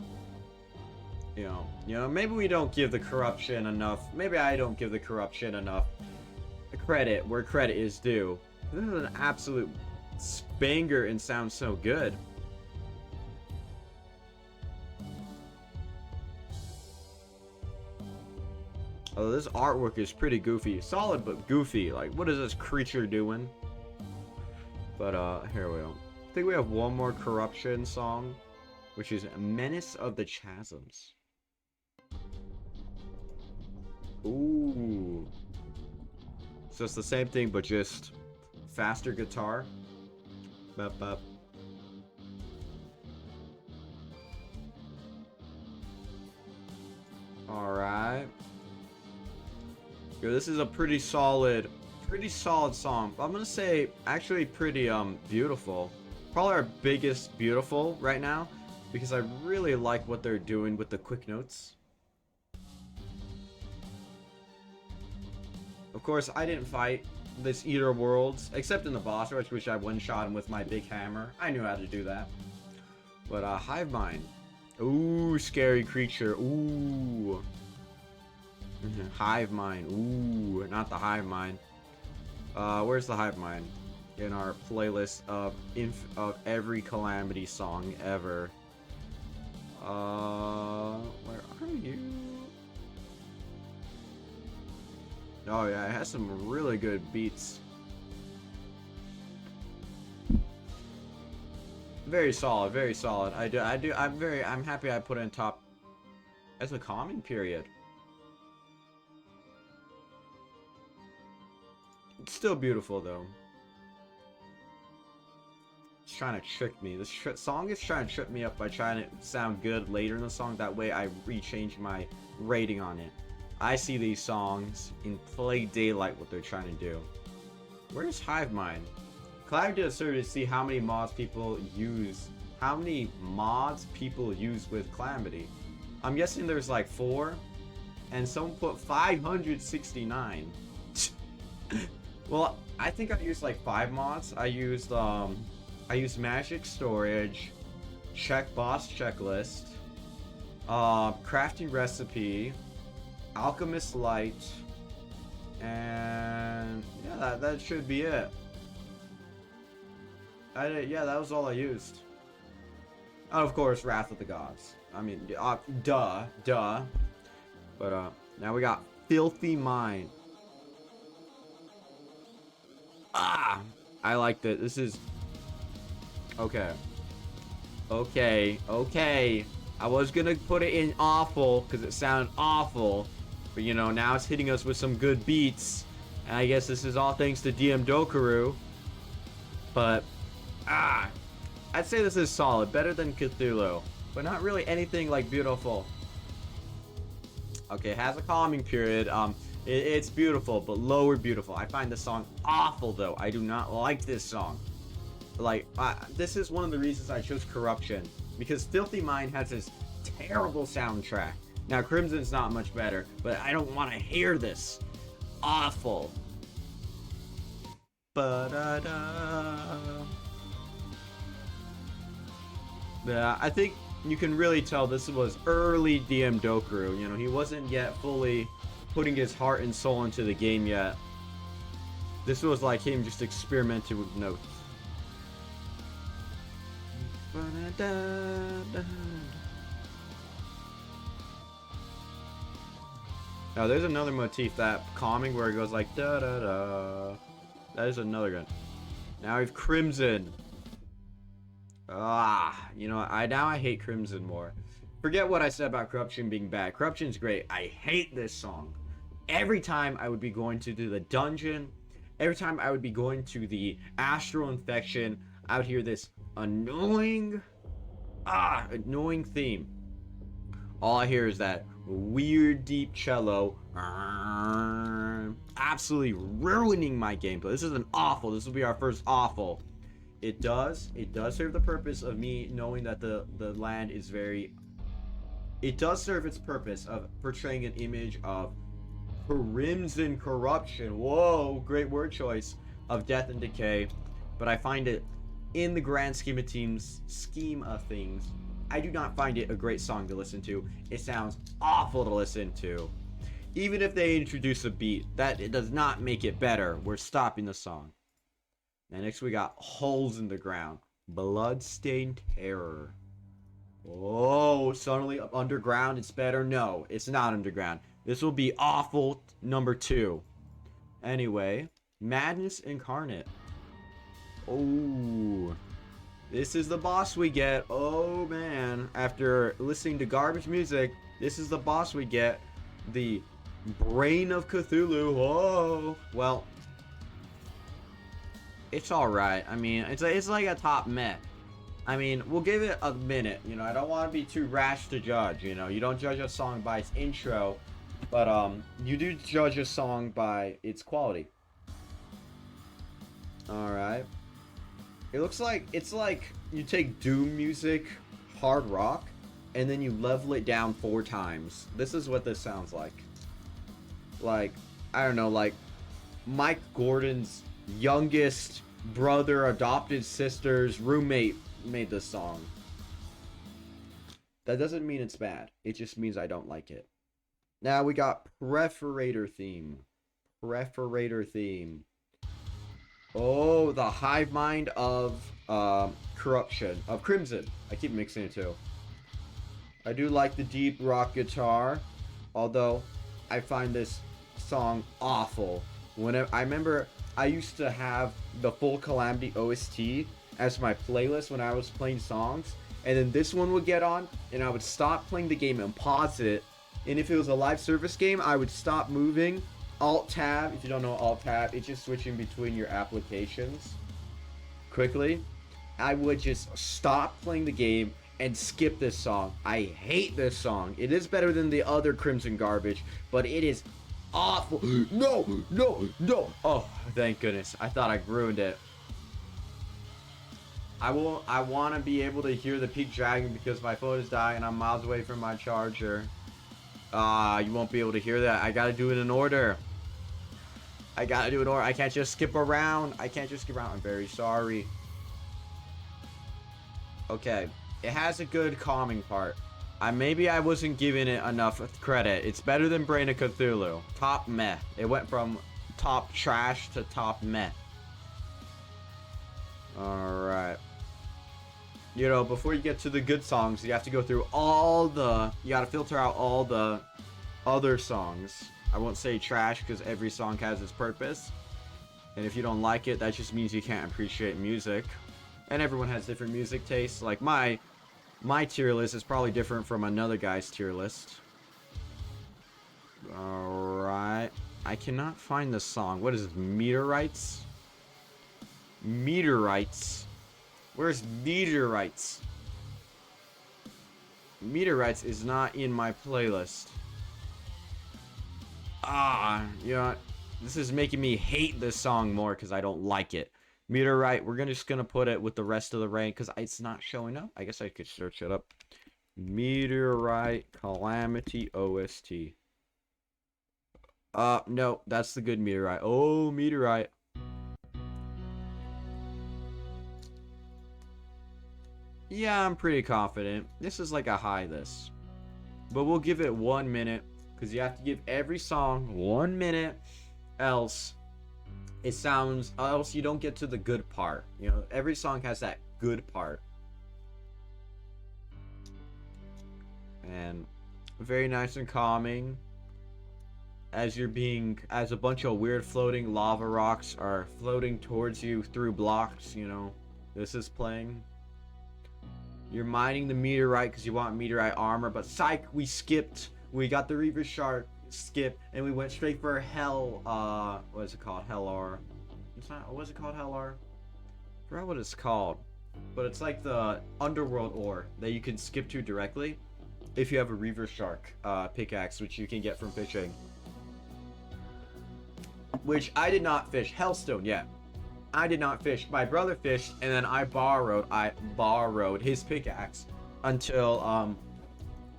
You know, maybe we don't give the corruption enough. Maybe I don't give the corruption enough credit where credit is due. This is an absolute banger and sounds so good. Oh, this artwork is pretty goofy. Solid, but goofy. Like, what is this creature doing? But, here we go. I think we have one more corruption song, which is Menace of the Chasms. Ooh. So it's the same thing, but just faster guitar. Bup, bup. Alright. Yo, this is a pretty solid song. I'm gonna say actually pretty beautiful. Probably our biggest beautiful right now, because I really like what they're doing with the quick notes. Of course, I didn't fight this Eater Worlds, except in the boss rush, which I one-shot him with my big hammer. I knew how to do that. But, Hive Mind. Ooh, scary creature. Ooh. Hive Mind. Ooh, not the Hive Mind. Where's the Hive Mind? In our playlist of every Calamity song ever. Where are you? Oh yeah, it has some really good beats. Very solid, very solid. I'm happy I put it in top as a calming period. It's still beautiful though. It's trying to trick me. This song is trying to trip me up by trying to sound good later in the song. That way I rechange my rating on it. I see these songs in Play Daylight what they're trying to do. Where's Hive Mind? Calamity did a survey to see how many mods people use. How many mods people use with Calamity. I'm guessing there's like 4. And someone put 569. Well, I think I used like 5 mods. I used Magic Storage, Check Boss Checklist, Crafting Recipe, Alchemist Light, and that should be it. Yeah, that was all I used. And of course, Wrath of the Gods. I mean, duh. But now we got Filthy Mind. Ah, I like that. This is okay. Okay. I was gonna put it in awful because it sounded awful, but you know, now it's hitting us with some good beats. And I guess this is all thanks to DM Dokuru. But I'd say this is solid, better than Cthulhu, but not really anything like beautiful. Okay, it has a calming period. It's beautiful, but lower beautiful. I find this song awful, though. I do not like this song. Like, this is one of the reasons I chose Corruption, because Filthy Mind has this terrible soundtrack. Now, Crimson's not much better, but I don't want to hear this. Awful. Yeah, I think you can really tell this was early DM Dokuro. You know, he wasn't yet fully putting his heart and soul into the game yet. This was like him just experimenting with notes. Now there's another motif, that calming where it goes like da da da. That is another gun. Now we have Crimson. You know, now I hate Crimson more. Forget what I said about Corruption being bad. Corruption's great. I hate this song. Every time I would be going to the dungeon, every time I would be going to the Astral Infection, I would hear this annoying theme. All I hear is that weird deep cello, absolutely ruining my gameplay. This is an awful. This will be our first awful. It does serve the purpose of me knowing that the land is very. It does serve its purpose of portraying an image of crimson corruption. Whoa, great word choice, of death and decay. But I find it, in the grand scheme of things, I do not find it a great song to listen to. It sounds awful to listen to. Even if they introduce a beat, that it does not make it better. We're stopping the song. Now next we got Holes in the Ground. Bloodstained Terror. Oh, suddenly underground it's better? No, it's not underground. This will be awful number 2. Anyway, Madness Incarnate. Oh, this is the boss we get. Oh man, after listening to garbage music, this is the boss we get. The Brain of Cthulhu. Oh, well, it's alright. I mean, it's like a top meh. I mean, we'll give it a minute. You know, I don't want to be too rash to judge. You know, you don't judge a song by its intro, but you do judge a song by its quality. Alright. It looks like, it's like you take doom music, hard rock, and then you level it down 4 times. This is what this sounds like. Like, I don't know, like Mike Gordon's youngest brother, adopted sister's roommate made this song. That doesn't mean it's bad. It just means I don't like it. Now we got Perforator Theme. Oh, the hive mind of corruption. Of Crimson. I keep mixing it too. I do like the deep rock guitar, although I find this song awful. I remember I used to have the full Calamity OST as my playlist when I was playing songs, and then this one would get on, and I would stop playing the game and pause it, and if it was a live service game, I would stop moving, Alt-Tab. If you don't know Alt-Tab, it's just switching between your applications quickly. I would just stop playing the game and skip this song. I hate this song. It is better than the other Crimson garbage, but it is awful. No. Oh, thank goodness. I thought I ruined it. I want to be able to hear the Peak Dragon because my phone is dying and I'm miles away from my charger. You won't be able to hear that. I gotta do it in order. I can't just skip around. I'm very sorry. Okay. It has a good calming part. Maybe I wasn't giving it enough credit. It's better than Brain of Cthulhu. Top meh. It went from top trash to top meh. Alright. You know, before you get to the good songs, you have to go through all the... You gotta filter out all the other songs. I won't say trash because every song has its purpose. And if you don't like it, that just means you can't appreciate music. And everyone has different music tastes. Like my tier list is probably different from another guy's tier list. Alright. I cannot find the song. What is this? Meteorites? Meteorites? Where's Meteorites? Meteorites is not in my playlist. You know, this is making me hate this song more because I don't like it. Meteorite, we're just gonna put it with the rest of the rank because it's not showing up. I guess I could search it up. Meteorite Calamity OST. No, that's the good Meteorite. Oh, Meteorite. Yeah, I'm pretty confident. This is like a high this. But we'll give it 1 minute. Because you have to give every song 1 minute. Else you don't get to the good part. You know, every song has that good part. And very nice and calming. As a bunch of weird floating lava rocks are floating towards you through blocks, you know, this is playing. You're mining the meteorite because you want meteorite armor, but psych, we skipped. We got the Reaver Shark skip, and we went straight for Hell, what is it called? Hell R. It's not, what is it called? Hell R? I forgot what it's called. But it's like the underworld ore that you can skip to directly if you have a Reaver Shark pickaxe, which you can get from fishing. Which I did not fish. Hellstone, yeah. I did not fish. My brother fished, and then I borrowed his pickaxe until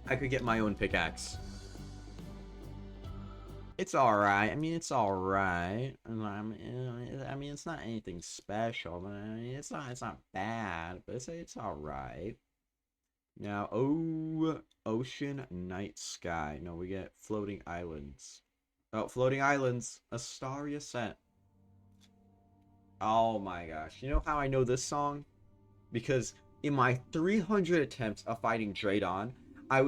I could get my own pickaxe. It's alright. I mean, it's alright. I mean, it's not anything special, but I mean, it's not bad, but it's alright. Now, ocean, night, sky. No, we get floating islands. Oh, floating islands. A starry ascent. Oh my gosh. You know how I know this song? Because in my 300 attempts of fighting Draydon, I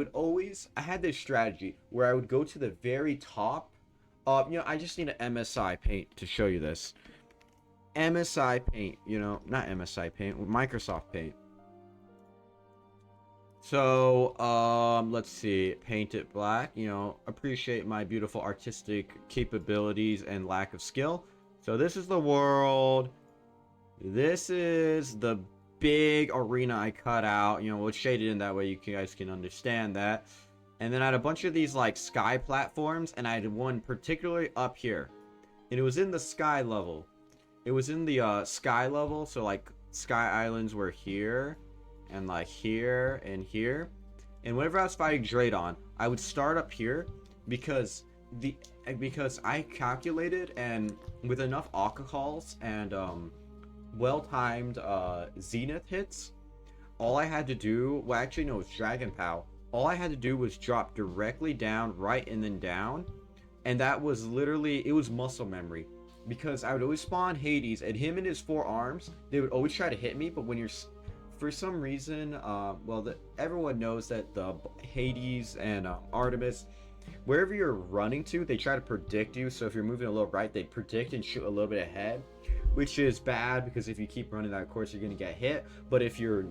had this strategy where I would go to the very top. You know, I just need an MSI Paint to show you this. MSI Paint, you know, not MSI Paint, Microsoft Paint. So, let's see, paint it black, you know, appreciate my beautiful artistic capabilities and lack of skill. So this is the world. This is the big arena I cut out, you know, it's shaded in that way you guys can understand that. And then I had a bunch of these like sky platforms, and I had one particularly up here. And it was in the sky level. It was in the sky level, so like sky islands were here. And like here and here. And whenever I was fighting Draydon, I would start up here because I calculated, and with enough alcohols and well-timed zenith hits, all I had to do, well actually no, it's Dragon Pow. All I had to do was drop directly down, right, and then down. And that was literally, it was muscle memory. Because I would always spawn Hades, and him and his 4 arms, they would always try to hit me, but when you're... For some reason, everyone knows that the Hades and Artemis, wherever you're running to, they try to predict you. So if you're moving a little right, they predict and shoot a little bit ahead, which is bad because if you keep running that course, you're going to get hit. But if you're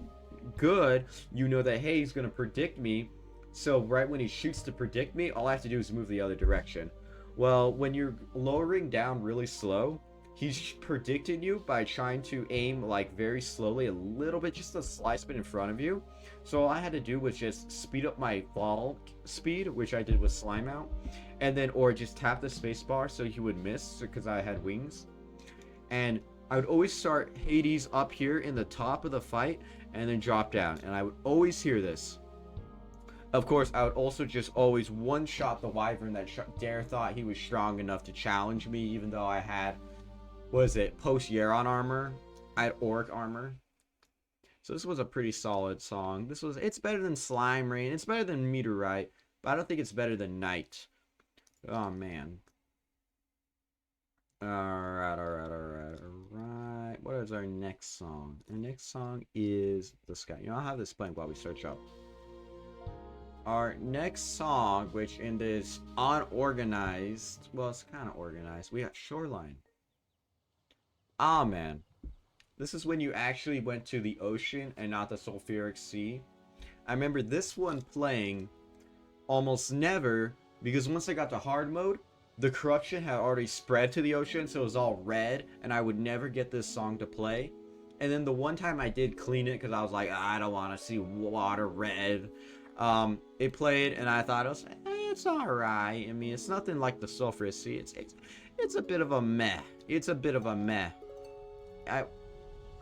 good, you know that, hey, he's going to predict me. So right when he shoots to predict me, all I have to do is move the other direction. Well, when you're lowering down really slow, he's predicting you by trying to aim like very slowly, a little bit, just a slice bit in front of you. So all I had to do was just speed up my fall speed, which I did with Slime Out, and then or just tap the spacebar so he would miss because I had wings. And I would always start Hades up here in the top of the fight and then drop down, and I would always hear this. Of course, I would also just always one-shot the Wyvern that Dare thought he was strong enough to challenge me, even though I had... What is it? Post-Yaron armor. I had Auric armor. So this was a pretty solid song. It's better than Slime Rain. It's better than Meteorite. But I don't think it's better than Night. Oh, man. Alright. What is our next song? Our next song is The Sky. You know, I'll have this playing while we search up. Our next song, which in this unorganized, well, it's kind of organized. We got Shoreline. Ah, man. This is when you actually went to the ocean and not the sulfuric sea. I remember this one playing almost never, because once I got to hard mode, the corruption had already spread to the ocean, so it was all red, and I would never get this song to play. And then the one time I did clean it, because I was like, I don't want to see water red, it played, and I thought, it's alright. I mean, it's nothing like the sulfurous sea. It's a bit of a meh. It's a bit of a meh.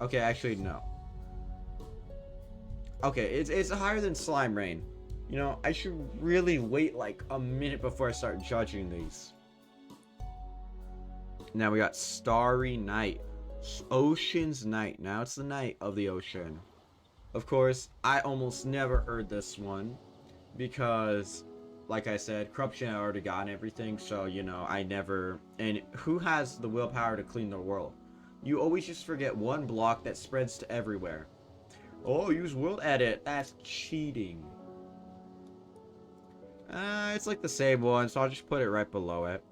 Okay, actually, no. Okay, it's higher than Slime Rain. You know, I should really wait like a minute before I start judging these. Now we got Starry Night. Ocean's Night. Now it's the night of the ocean. Of course, I almost never heard this one because, like I said, corruption had already gotten everything, so, you know, I never... And who has the willpower to clean the world? You always just forget one block that spreads to everywhere. Oh, use world edit. That's cheating. It's like the same one, so I'll just put it right below it.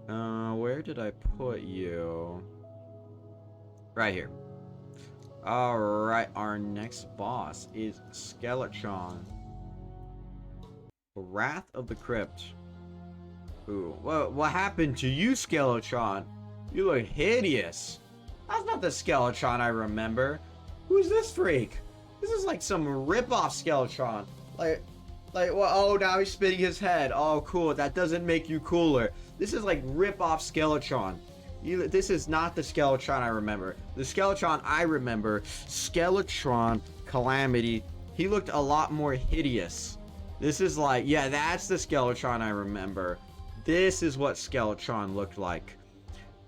Where did I put you? Right here. Alright, our next boss is Skeletron. Wrath of the Crypt. Ooh, what happened to you, Skeletron? You look hideous. That's not the Skeletron I remember. Who's this freak? This is like some rip-off Skeletron. Like, well, oh, now he's spinning his head. Oh, cool. That doesn't make you cooler. This is like rip-off Skeletron. This is not the Skeletron I remember. The Skeletron I remember, Skeletron Calamity, he looked a lot more hideous. This is like, yeah, that's the Skeletron I remember. This is what Skeletron looked like.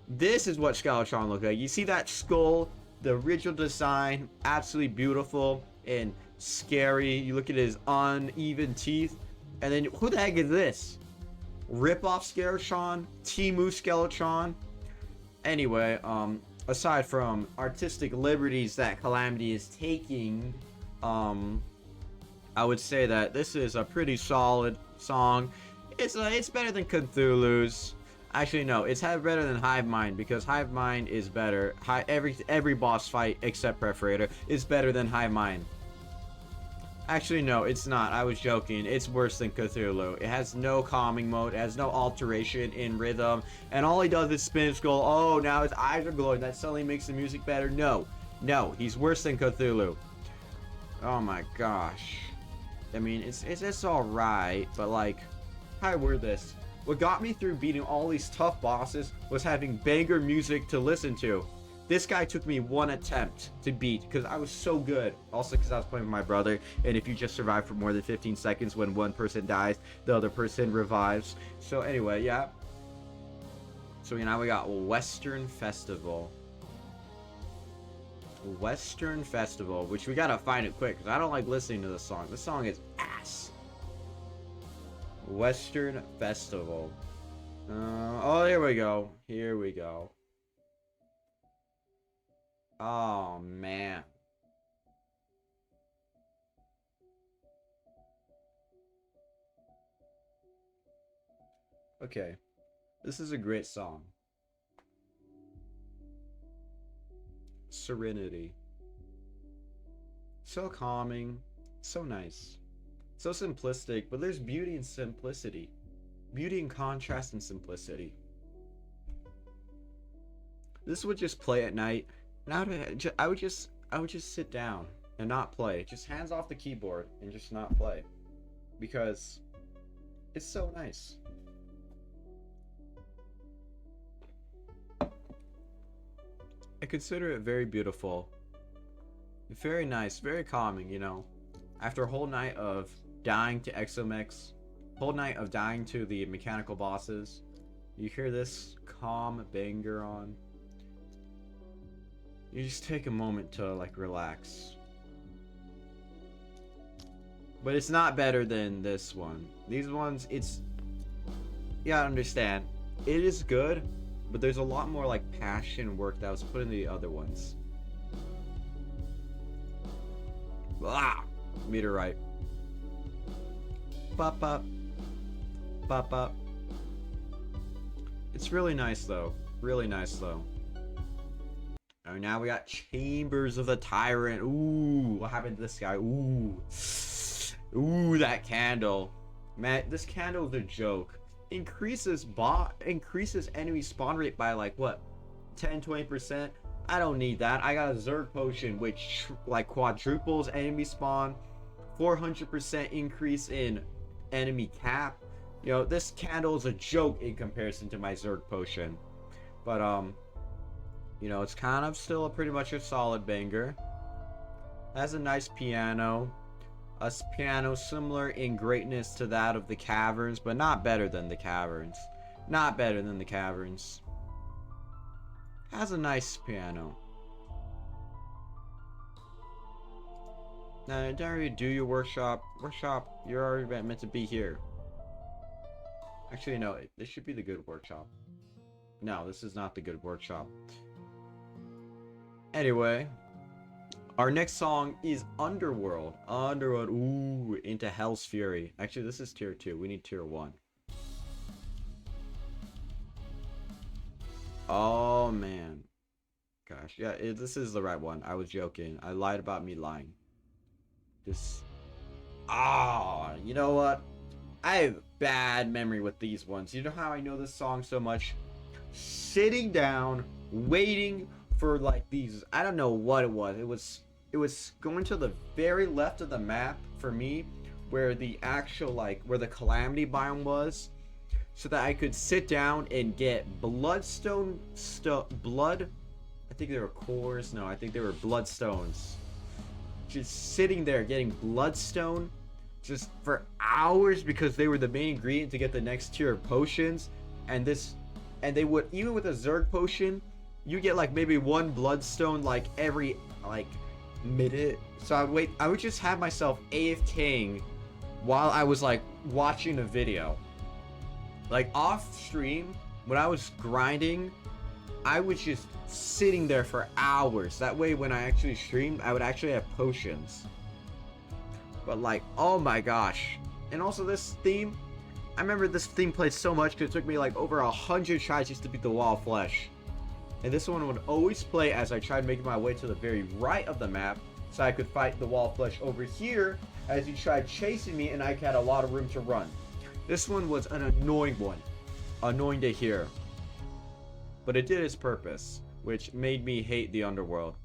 This is what Skeletron looked like. You see that skull? The original design, absolutely beautiful and scary. You look at his uneven teeth. And then, who the heck is this? Rip-off Skeletron? Timu Skeletron? Anyway, aside from artistic liberties that Calamity is taking, I would say that this is a pretty solid song. It's better than Cthulhu's. Actually, no, it's better than Hive Mind, because Hive Mind is better. Every boss fight except Perforator is better than Hive Mind. Actually, no, it's not. I was joking. It's worse than Cthulhu. It has no calming mode. It has no alteration in rhythm. And all he does is spin his skull. Oh, now his eyes are glowing. That suddenly makes the music better. No. No, he's worse than Cthulhu. Oh my gosh. I mean, it's alright, but like, how do I word this? What got me through beating all these tough bosses was having banger music to listen to. This guy took me one attempt to beat because I was so good. Also because I was playing with my brother, and if you just survive for more than 15 seconds when one person dies, the other person revives. So anyway, yeah. So now we got Western Festival. Western Festival, which we gotta find it quick because I don't like listening to this song. This song is ass. Western Festival. Oh, here we go. Here we go. Oh, man. Okay. This is a great song. Serenity. So calming. So nice. So simplistic, but there's beauty in simplicity. Beauty in contrast and simplicity. This would just play at night. And I would just sit down and not play. Just hands off the keyboard and just not play. Because it's so nice. I consider it very beautiful. Very nice, very calming, you know. After a whole night of dying to Exomechs, whole night of dying to the mechanical bosses, you hear this calm banger on. You just take a moment to like relax. But it's not better than this one. These ones, you gotta understand, it is good, but there's a lot more like passion work that was put in the other ones. Ah, meteorite. Pop up, pop up. It's really nice though. Really nice though. Oh, now we got Chambers of the Tyrant. Ooh, what happened to this guy? Ooh. Ooh, that candle. Man, this candle is a joke. Increases enemy spawn rate by like what? 10-20%? I don't need that. I got a Zerg potion which like quadruples enemy spawn. 400% increase in enemy cap. You know, this candle is a joke in comparison to my Zerg potion. But you know, it's kind of still pretty much a solid banger. Has a nice piano. A piano similar in greatness to that of the Caverns, but not better than the Caverns. Not better than the Caverns. Has a nice piano. Now, Terraria, do your workshop. Workshop, you're already meant to be here. Actually, no, this should be the good workshop. No, this is not the good workshop. Anyway, our next song is Underworld. Underworld, ooh, into Hell's Fury. Actually, this is tier 2. We need tier 1. Oh, man. Gosh, yeah, this is the right one. I was joking. I lied about me lying. This... Ah, you know what? I have bad memory with these ones. You know how I know this song so much? Sitting down, waiting for like these, I don't know what it was. It was going to the very left of the map for me, where the actual like where the Calamity biome was, so that I could sit down and get bloodstone blood. I think they were cores. No, I think they were bloodstones. Just sitting there getting bloodstone just for hours because they were the main ingredient to get the next tier of potions. And they would, even with a Zerg potion, you get like maybe one bloodstone like every like minute. So I would just have myself AFKing while I was like watching a video. Like off stream, when I was grinding, I was just sitting there for hours. That way when I actually streamed, I would actually have potions. But like, oh my gosh. And also this theme, I remember this theme played so much because it took me like over 100 tries just to beat the Wall of Flesh. And this one would always play as I tried making my way to the very right of the map so I could fight the Wall of Flesh over here as he tried chasing me and I had a lot of room to run. This one was an annoying one. Annoying to hear. But it did its purpose, which made me hate the Underworld.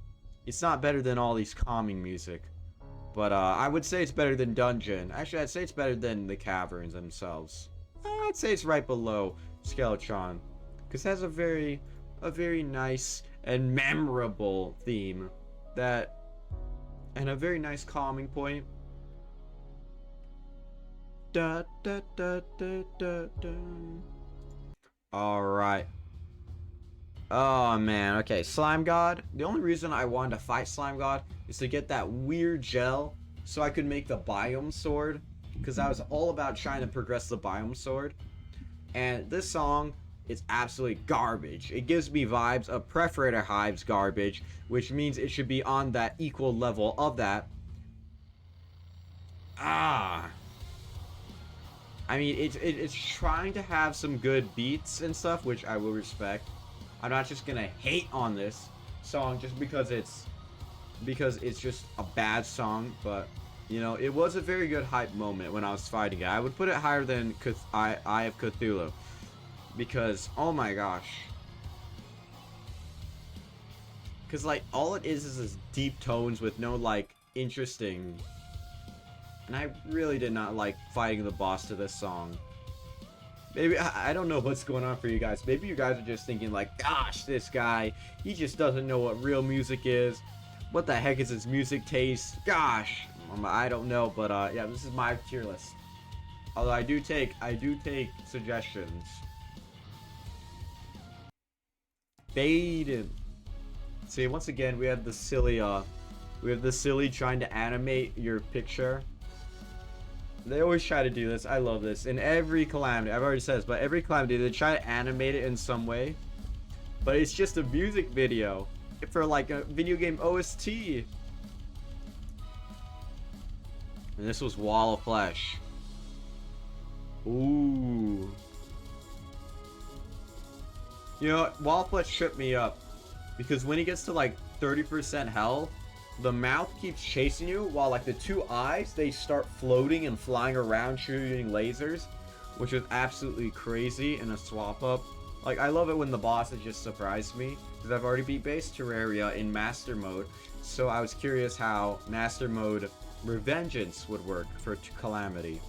It's not better than all these calming music. But I would say it's better than Dungeon. Actually, I'd say it's better than the Caverns themselves. I'd say it's right below Skeletron. Because it has a very nice and memorable theme. And a very nice calming point. Da, da, da, da, da, da. Alright. Oh man, okay, Slime God. The only reason I wanted to fight Slime God is to get that weird gel so I could make the biome sword, because I was all about trying to progress the biome sword. And this song is absolutely garbage. It gives me vibes of Perforator Hive's garbage, which means it should be on that equal level of that. I mean, it's trying to have some good beats and stuff, which I will respect. I'm not just gonna hate on this song just because it's just a bad song, but you know, it was a very good hype moment when I was fighting it. I would put it higher than Eye of Cthulhu, because oh my gosh, because like all it is this deep tones with no like interesting. And I really did not like fighting the boss to this song. Maybe, I don't know what's going on for you guys. Maybe you guys are just thinking like, gosh, this guy, he just doesn't know what real music is. What the heck is his music taste? Gosh, I don't know, but yeah, this is my tier list. Although I do take suggestions. Baden. See, once again, we have the silly trying to animate your picture. They always try to do this. I love this. In every Calamity, I've already said this, but every Calamity, they try to animate it in some way. But it's just a music video for like a video game OST. And this was Wall of Flesh. Ooh. You know, Wall of Flesh tripped me up. Because when he gets to like 30% health, the mouth keeps chasing you while like the two eyes, they start floating and flying around shooting lasers. Which is absolutely crazy in a swap up. Like, I love it when the bosses just surprise me. Because I've already beat base Terraria in Master Mode. So I was curious how Master Mode Revengeance would work for Calamity.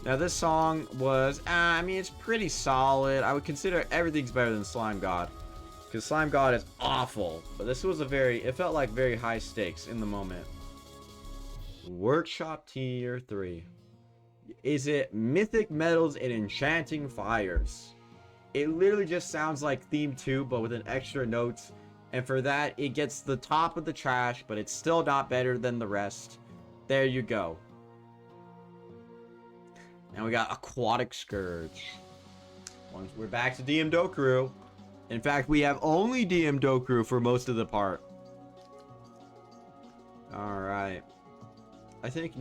Now this song was, I mean, it's pretty solid. I would consider everything's better than Slime God. Because Slime God is awful. But this was it felt like very high stakes in the moment. Workshop Tier 3. Is it Mythic Metals and Enchanting Fires? It literally just sounds like Theme 2, but with an extra notes. And for that, it gets the top of the trash, but it's still not better than the rest. There you go. Now we got Aquatic Scourge. We're back to DM Dokuru. In fact, we have only DM Dokuru for most of the part. Alright. I think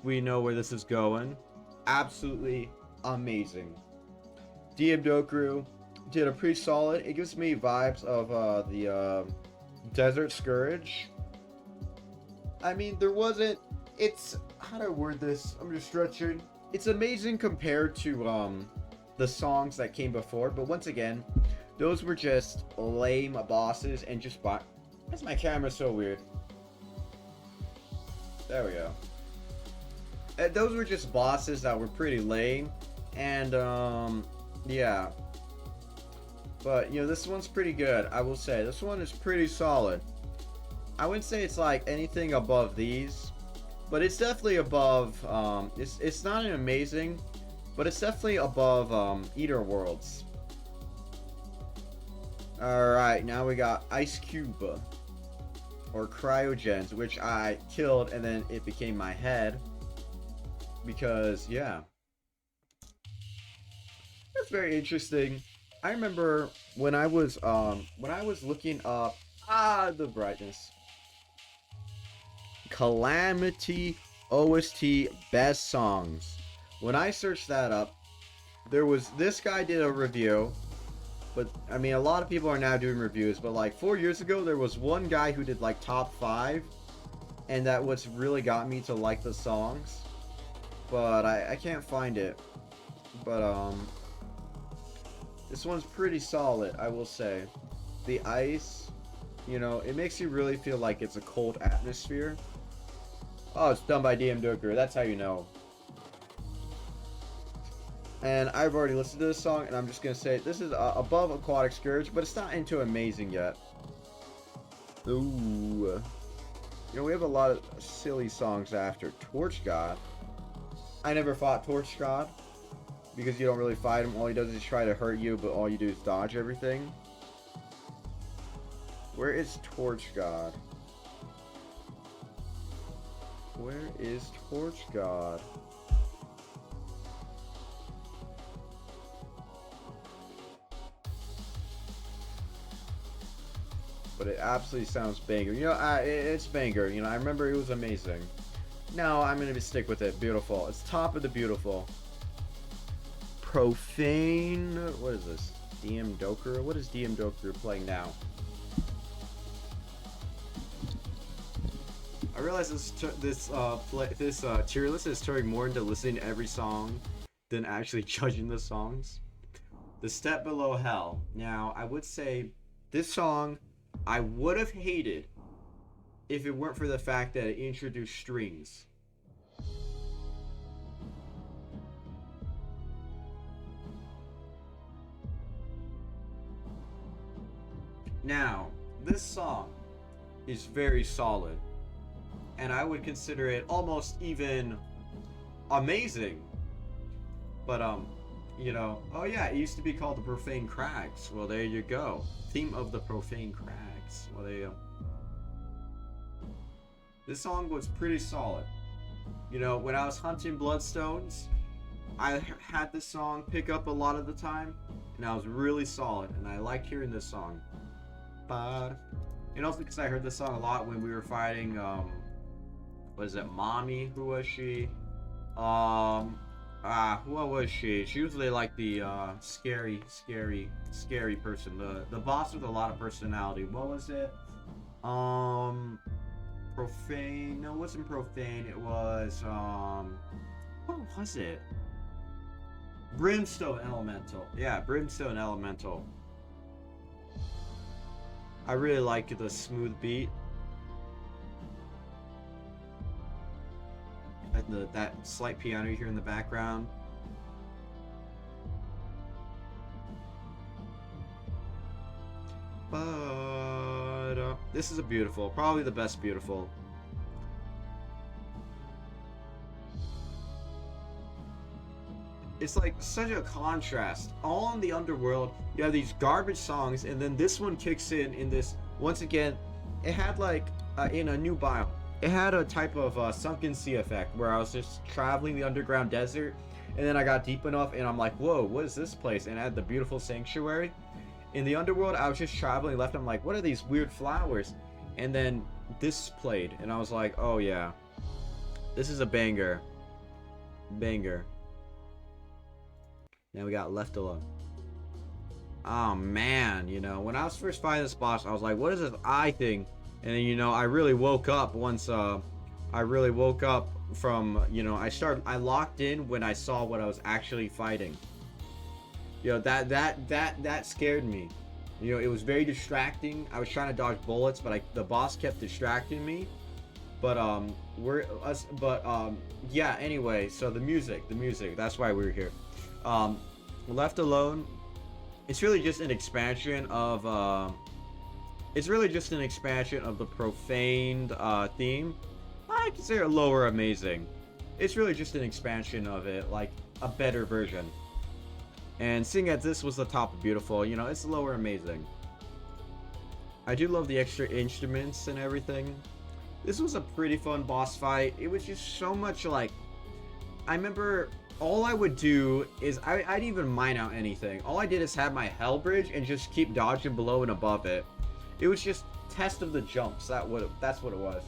we know where this is going. Absolutely amazing. DM Dokuru did a pretty solid. It gives me vibes of the Desert Scourge. I mean, there wasn't. It's, how do I word this? I'm just stretching. It's amazing compared to the songs that came before, but once again, those were just lame bosses and just why is my camera so weird? There we go. Those were just bosses that were pretty lame, and yeah. But you know, this one's pretty good. I will say this one is pretty solid. I wouldn't say it's like anything above these, but it's definitely above. It's not an amazing, but it's definitely above Eater Worlds. All right, now we got Ice Cube or Cryogens, which I killed, and then it became my head because yeah, that's very interesting. I remember when I was looking up the brightness. Calamity OST best songs. When I searched that up, there was this guy did a review, but I mean a lot of people are now doing reviews, but like 4 years ago there was one guy who did like top 5, and that what's really got me to like the songs. But I can't find it. But this one's pretty solid, I will say. The ice, you know, it makes you really feel like it's a cold atmosphere. Oh, it's done by DM Dokuru. That's how you know. And I've already listened to this song, and I'm just gonna say this is above Aquatic Scourge, but it's not into amazing yet. Ooh, you know, we have a lot of silly songs after Torch God. I never fought Torch God because you don't really fight him. All he does is try to hurt you, but all you do is dodge everything. Where is Torch God? Where is Torch God? But it absolutely sounds banger. You know, it's banger. You know, I remember it was amazing. No, I'm gonna stick with it. Beautiful. It's top of the beautiful. Profane. What is this? DM Dokuru. What is DM Dokuru playing now? I realize this tier list is turning more into listening to every song than actually judging the songs. The Step Below Hell. Now, I would say this song I would have hated if it weren't for the fact that it introduced strings. Now, this song is very solid, and I would consider it almost even amazing. But you know, oh yeah, it used to be called the Profane Crags. Well, there you go. Theme of the Profane Crags. Well, there you go. This song was pretty solid. You know, when I was hunting bloodstones, I had this song pick up a lot of the time, and I was really solid, and I liked hearing this song. But, and also because I heard this song a lot when we were fighting, what is it, Mommy? Who was she? What was she? She usually like the, scary person. The boss with a lot of personality. What was it? Profane. No, it wasn't profane. It was, what was it? Brimstone Elemental. Yeah, Brimstone Elemental. I really like the smooth beat. And that slight piano you hear in the background. But this is a beautiful, probably the best beautiful. It's like such a contrast. All in the underworld, you have these garbage songs, and then this one kicks in this. Once again, it had like in a new biome. It had a type of sunken sea effect where I was just traveling the underground desert, and then I got deep enough, and I'm like, whoa, what is this place? And it had the beautiful sanctuary. In the underworld, I was just traveling left. I'm like, what are these weird flowers? And then this played, and I was like, oh yeah, this is a banger. Banger. Now we got Left Alone. Oh man, you know, when I was first fighting this boss, I was like, what is this eye thing? And then, you know, I really woke up once, I really woke up from, you know, I locked in when I saw what I was actually fighting. You know, that scared me. You know, it was very distracting. I was trying to dodge bullets, but the boss kept distracting me. But, yeah, anyway, so the music, that's why we're here. Left Alone, it's really just an expansion of the profaned theme. I consider Lower amazing. It's really just an expansion of it, like a better version. And seeing as this was the top of beautiful, you know, it's Lower amazing. I do love the extra instruments and everything. This was a pretty fun boss fight. It was just so much like, I remember all I would do is I didn't even mine out anything. All I did is have my hell bridge and just keep dodging below and above it. It was just test of the jumps. That's what it was.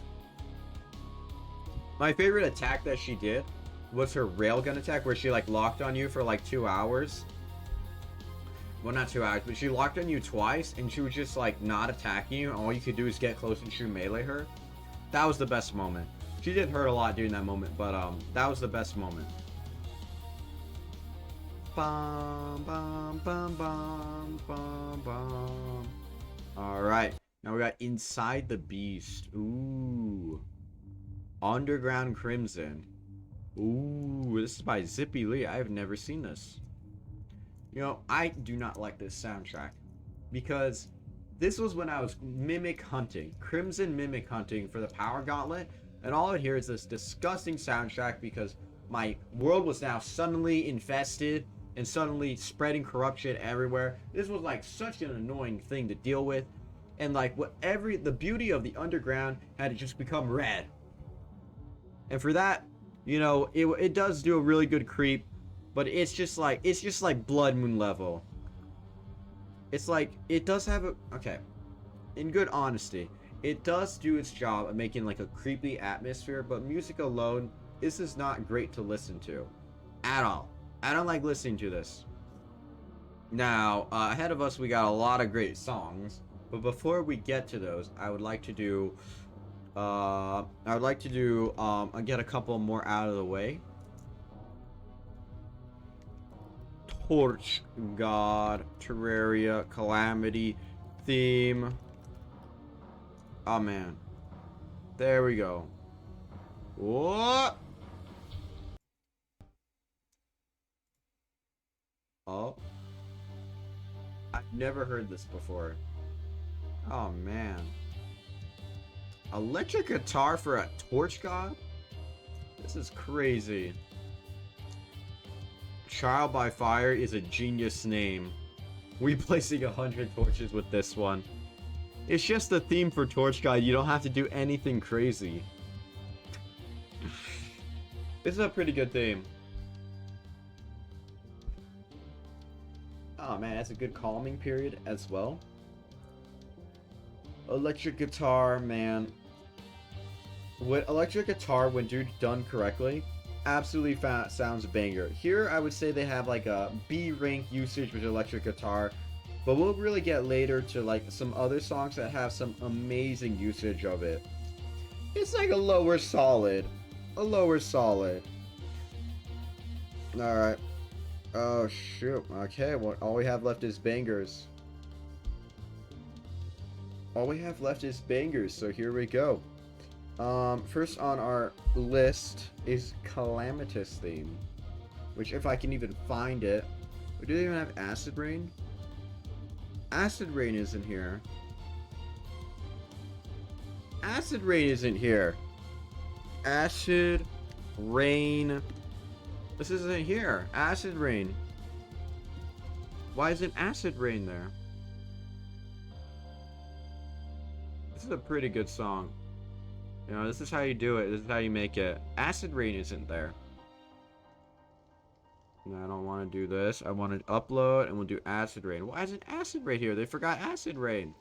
My favorite attack that she did was her railgun attack, where she like locked on you for like 2 hours. Well, not 2 hours, but she locked on you twice, and she was just like not attacking you. All you could do is get close and shoot melee her. That was the best moment. She did hurt a lot during that moment, but that was the best moment. Bum, bum, bum, bum, bum, bum. Alright, now we got Inside the Beast. Ooh. Underground Crimson. Ooh, this is by Zippy Lee. I have never seen this. You know, I do not like this soundtrack, because this was when I was mimic hunting, Crimson mimic hunting for the Power Gauntlet, and all I hear is this disgusting soundtrack because my world was now suddenly infested and suddenly spreading corruption everywhere. This was like such an annoying thing to deal with, and like the beauty of the underground had to just become red. And for that, you know, it does do a really good creep, but it's just like Blood Moon level. It's like, it does have okay, in good honesty, it does do its job of making like a creepy atmosphere, but music alone, this is not great to listen to at all. I don't like listening to this. Now, ahead of us we got a lot of great songs, but before we get to those, I would like to get a couple more out of the way. Torch God, Terraria, Calamity, theme. Oh man. There we go. What? Oh. I've never heard this before. Oh man. Electric guitar for a Torch God? This is crazy. Child by Fire is a genius name. We placing 100 torches with this one. It's just the theme for Torch God. You don't have to do anything crazy. It's a pretty good theme. Oh man, that's a good calming period as well. Electric guitar, man. With electric guitar, when done correctly, absolutely sounds banger. Here, I would say they have like a B rank usage with electric guitar, but we'll really get later to like some other songs that have some amazing usage of it. It's like a lower solid. A lower solid. Alright. Oh shoot. Okay, well, all we have left is bangers. All we have left is bangers, so here we go. First on our list is Calamitous theme. Which, if I can even find it. Do they even have Acid Rain? Acid Rain isn't here. Acid Rain isn't here. Acid Rain. This isn't here. Acid Rain. Why isn't Acid Rain there? This is a pretty good song. You know, this is how you do it. This is how you make it. Acid Rain isn't there. No, I don't want to do this. I want to upload and we'll do Acid Rain. Why isn't Acid Rain here? They forgot Acid Rain.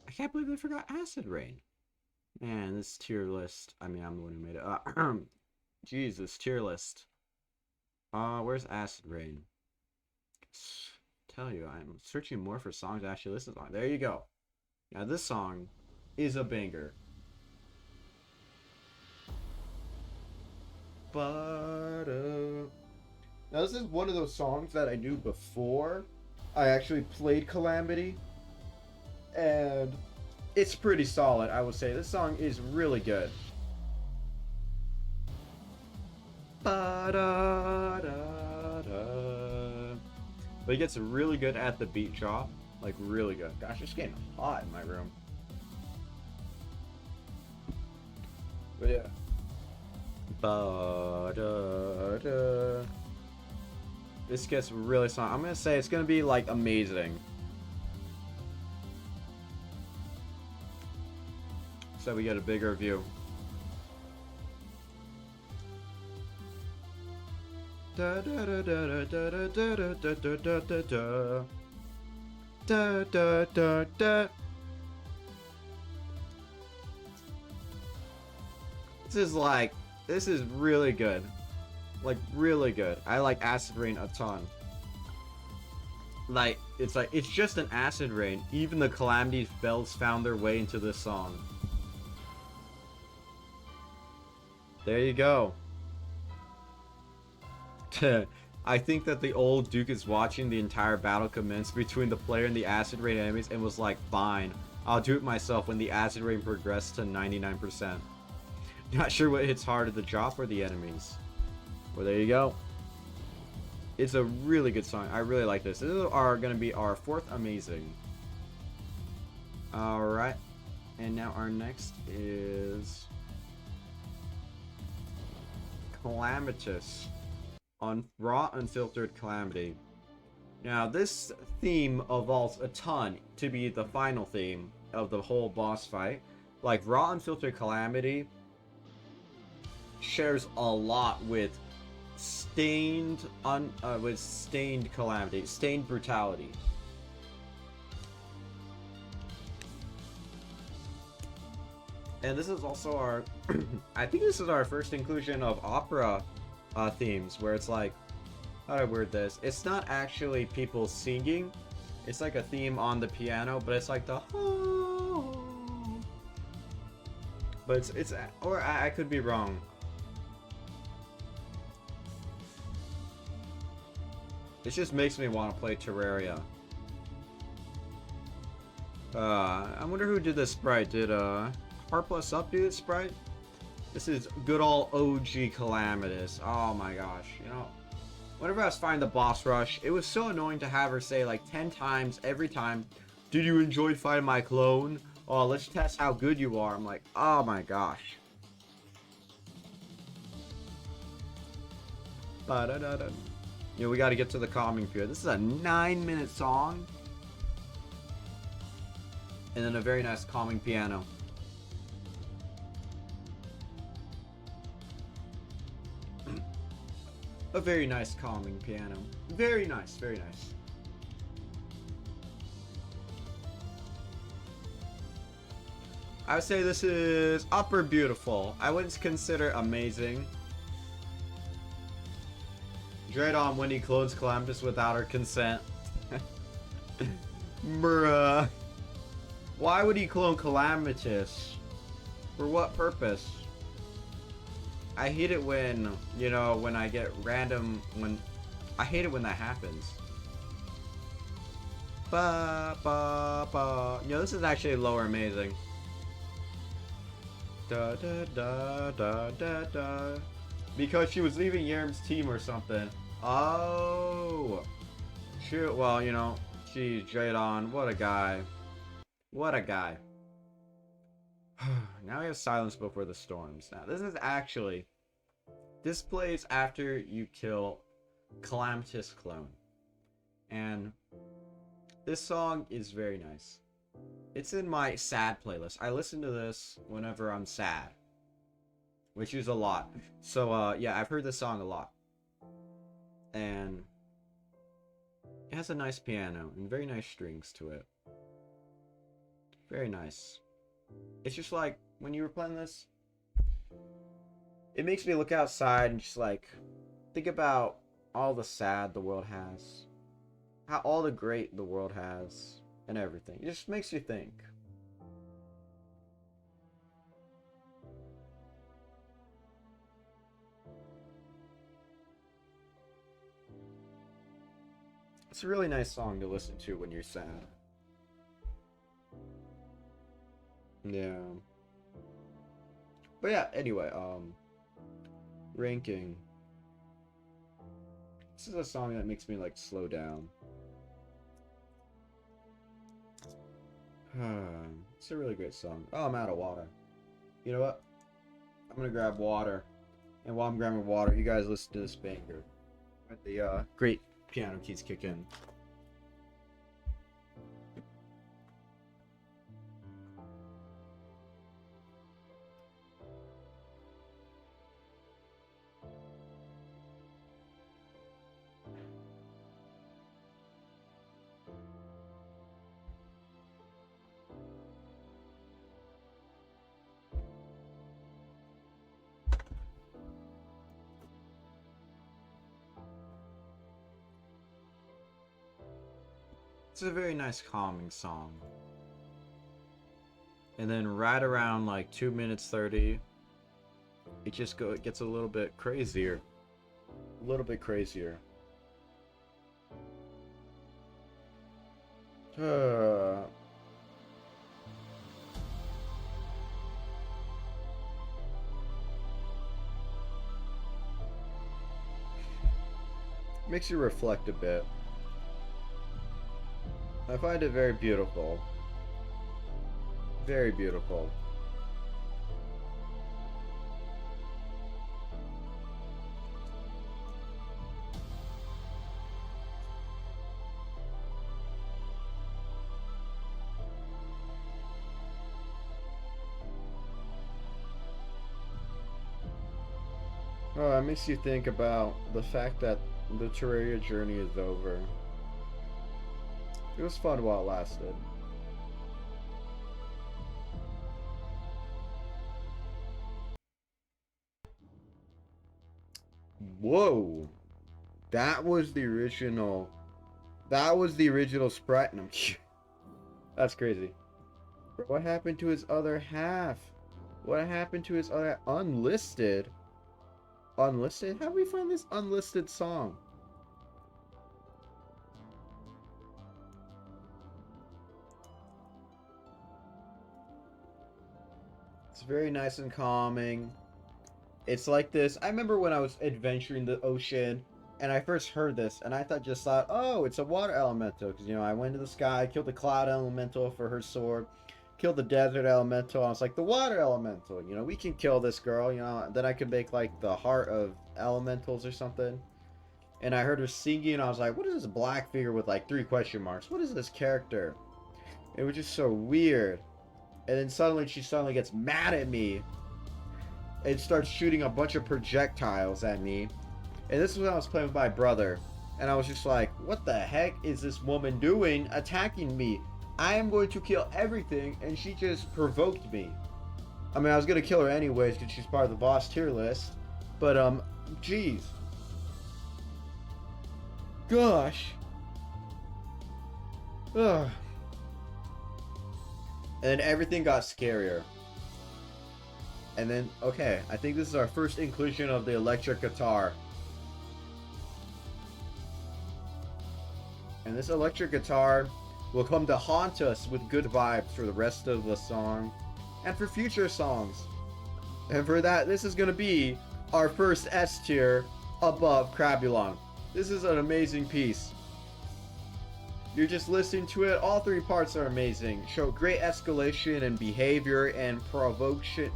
I can't believe they forgot Acid Rain. Man, this tier list. I mean, I'm the one who made it. Jesus, tier list. Where's Acid Rain? Tell you, I'm searching more for songs to actually listen to. There you go. Now this song is a banger. But now this is one of those songs that I knew before I actually played Calamity, and it's pretty solid, I would say. This song is really good. But it gets really good at the beat drop. Like, really good. Gosh, it's getting hot in my room. But yeah. This gets really strong. I'm gonna say it's gonna be, like, amazing. So we get a bigger view. Da da da da da da da da da da da da. Da da da da. This is really good. Like, really good. I like Acid Rain a ton. It's just an Acid Rain. Even the Calamity bells found their way into this song. There you go. I think that the old Duke is watching the entire battle commence between the player and the Acid Rain enemies and was like, fine, I'll do it myself when the Acid Rain progressed to 99%. Not sure what hits harder, the drop or the enemies. Well, there you go. It's a really good song. I really like this. This is going to be our fourth amazing. Alright. And now our next is Calamitous. On Raw Unfiltered Calamity. Now, this theme evolves a ton to be the final theme of the whole boss fight. Like, Raw Unfiltered Calamity shares a lot with Stained Calamity, Stained Brutality. And this is also our, I think this is our first inclusion of opera themes, where it's like, how do I word this? It's not actually people singing. It's like a theme on the piano, but it's like the but it's or I could be wrong. It just makes me want to play Terraria. I wonder who did this sprite. Did Heart Plus Up do this sprite? This is good old OG Calamitous. Oh my gosh, you know, whenever I was fighting the boss rush, it was so annoying to have her say like 10 times every time, did you enjoy fighting my clone? Oh, let's test how good you are. I'm like, oh my gosh. You know, we got to get to the calming period. This is a 9-minute song. And then a very nice calming piano. A very nice calming piano. Very nice, very nice. I would say this is upper beautiful. I wouldn't consider amazing. Draydon when he clones Calamitous without her consent. Bruh. Why would he clone Calamitous? For what purpose? I hate it when, you know, when I get random, I hate it when that happens. Ba ba ba. You know, this is actually lower amazing. Da da da da da da. Because she was leaving Yerm's team or something. Oh. Shoot, well, you know, she's Draydon. What a guy. What a guy. Now we have Silence Before the Storms. Now, this is actually... This plays after you kill Calamitous clone. And this song is very nice. It's in my sad playlist. I listen to this whenever I'm sad. Which is a lot. So, yeah, I've heard this song a lot. And it has a nice piano and very nice strings to it. Very nice. It's just like, when you were playing this, it makes me look outside and just like, think about all the sad the world has. How all the great the world has. And everything. It just makes you think. It's a really nice song to listen to when you're sad. Yeah. But yeah, anyway, ranking. This is a song that makes me like slow down. It's a really great song. Oh, I'm out of water. You know what? I'm gonna grab water. And while I'm grabbing water, you guys listen to this banger. With the great piano keys kick in. It's a very nice calming song. And then right around like 2 minutes 30, it just it gets a little bit crazier. A little bit crazier. Makes you reflect a bit. I find it very beautiful. Very beautiful. Oh, it makes you think about the fact that the Terraria journey is over. It was fun while it lasted. Whoa! That was the original. That was the original sprite. No, that's crazy. What happened to his other half? What happened to his other unlisted? Unlisted? How do we find this unlisted song? It's very nice and calming. It's like this. I remember when I was adventuring the ocean and I first heard this and I just thought, oh, it's a water elemental. Because, you know, I went to the sky, killed the cloud elemental for her sword, killed the desert elemental. I was like, the water elemental, you know, we can kill this girl, you know. Then I could make like the heart of elementals or something. And I heard her singing and I was like, what is this black figure with like 3 question marks? What is this character? It was just so weird. And then suddenly she gets mad at me and starts shooting a bunch of projectiles at me. And this is when I was playing with my brother. And I was just like, what the heck is this woman doing attacking me? I am going to kill everything, and she just provoked me. I mean, I was going to kill her anyways because she's part of the boss tier list. But, jeez. Gosh. Ugh. And then everything got scarier. And then, okay, I think this is our first inclusion of the electric guitar. And this electric guitar will come to haunt us with good vibes for the rest of the song and for future songs. And for that, this is going to be our first S tier above Crabulon. This is an amazing piece. You're just listening to it. All three parts are amazing. Show great escalation and behavior and provocation.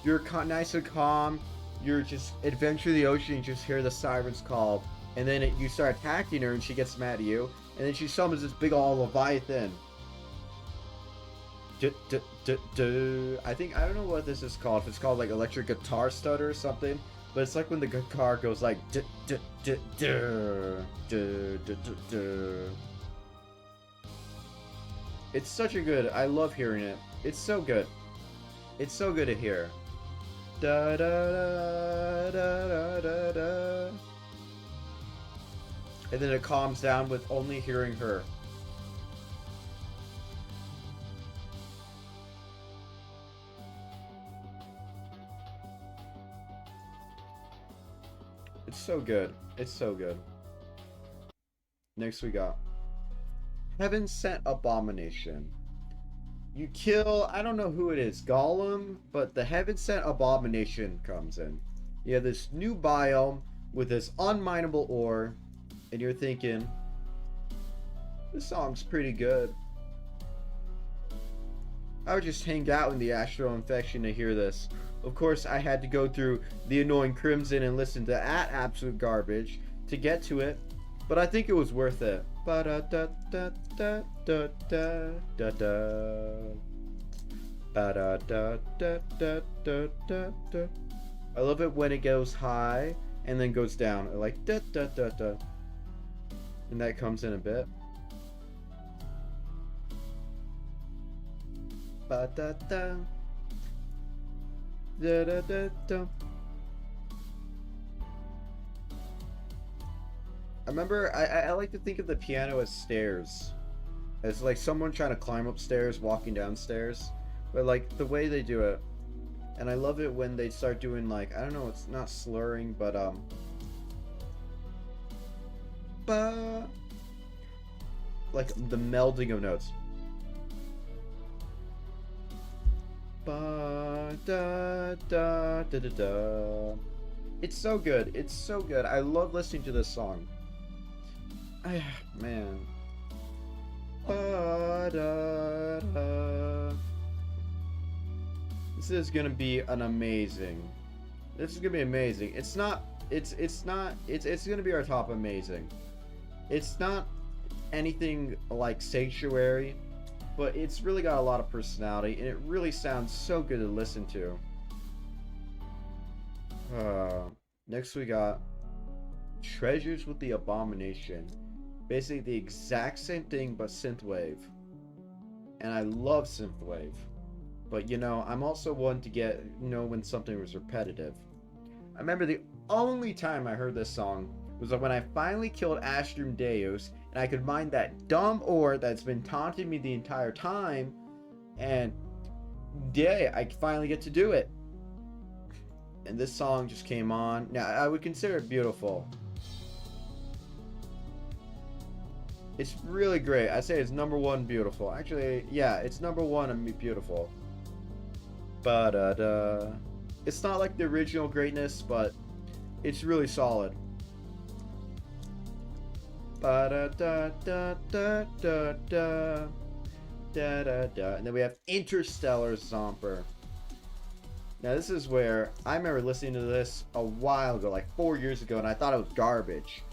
You're nice and calm. You're just adventure the ocean. You just hear the sirens call. And then you start attacking her and she gets mad at you. And then she summons this big ol' Leviathan. I don't know what this is called. If it's called like electric guitar stutter or something. But it's like when the guitar goes like It's such a good, I love hearing it. It's so good. It's so good to hear. Da da da da da da da. And then it calms down with only hearing her. It's so good. It's so good. Next we got Heaven Sent Abomination. You kill, I don't know who it is, Gollum, but the Heaven Sent Abomination comes in. You have this new biome with this unminable ore, and you're thinking, this song's pretty good. I would just hang out in the Astral Infection to hear this. Of course, I had to go through the annoying Crimson and listen to that absolute garbage to get to it, but I think it was worth it. I love it when it goes high and then goes down, like da da da da, and that comes in a bit. Ba da da da da da da. I remember, I like to think of the piano as stairs. As like someone trying to climb upstairs, walking downstairs. But like the way they do it. And I love it when they start doing like, I don't know, it's not slurring, but like the melding of notes. Ba da da da da da. It's so good. It's so good. I love listening to this song. Man. Ba da da. This is gonna be an amazing. This is gonna be amazing. It's gonna be our top amazing. It's not anything like Sanctuary, but it's really got a lot of personality, and it really sounds so good to listen to. Next we got Treasures with the Abomination. Basically the exact same thing, but synthwave. And I love synthwave. But you know, I'm also one to when something was repetitive. I remember the only time I heard this song was when I finally killed Astrum Deus, and I could mine that dumb ore that's been taunting me the entire time, and yeah, I finally get to do it. And this song just came on. Now, I would consider it beautiful. It's really great. I say it's #1 beautiful. Actually, yeah, it's #1 and beautiful. But it's not like the original greatness, but it's really solid. Ba da da da da da da da da da. And then we have Interstellar Zomper. Now this is where I remember listening to this a while ago, like 4 years ago, and I thought it was garbage.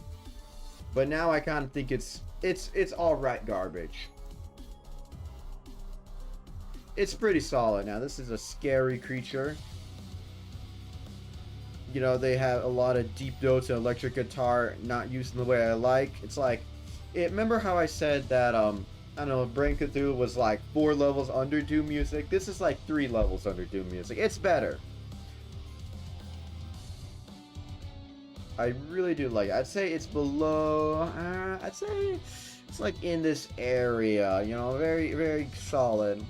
But now I kind of think it's alright garbage. It's pretty solid. Now this is a scary creature. You know, they have a lot of deep notes and electric guitar not used in the way I like. It's like, remember how I said that I don't know, Brain Cthulhu was like 4 levels under Doom music. This is like 3 levels under Doom music. It's better. I really do like it. I'd say it's below. I'd say it's like in this area. You know, very very solid.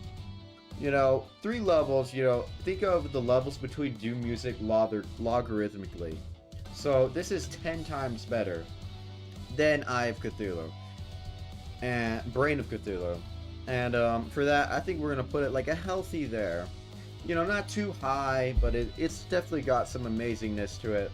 You know, 3 levels. You know, think of the levels between Doom music logarithmically. So this is 10 times better than Eye of Cthulhu and Brain of Cthulhu. And for that, I think we're gonna put it like a healthy there. You know, not too high, but it's definitely got some amazingness to it.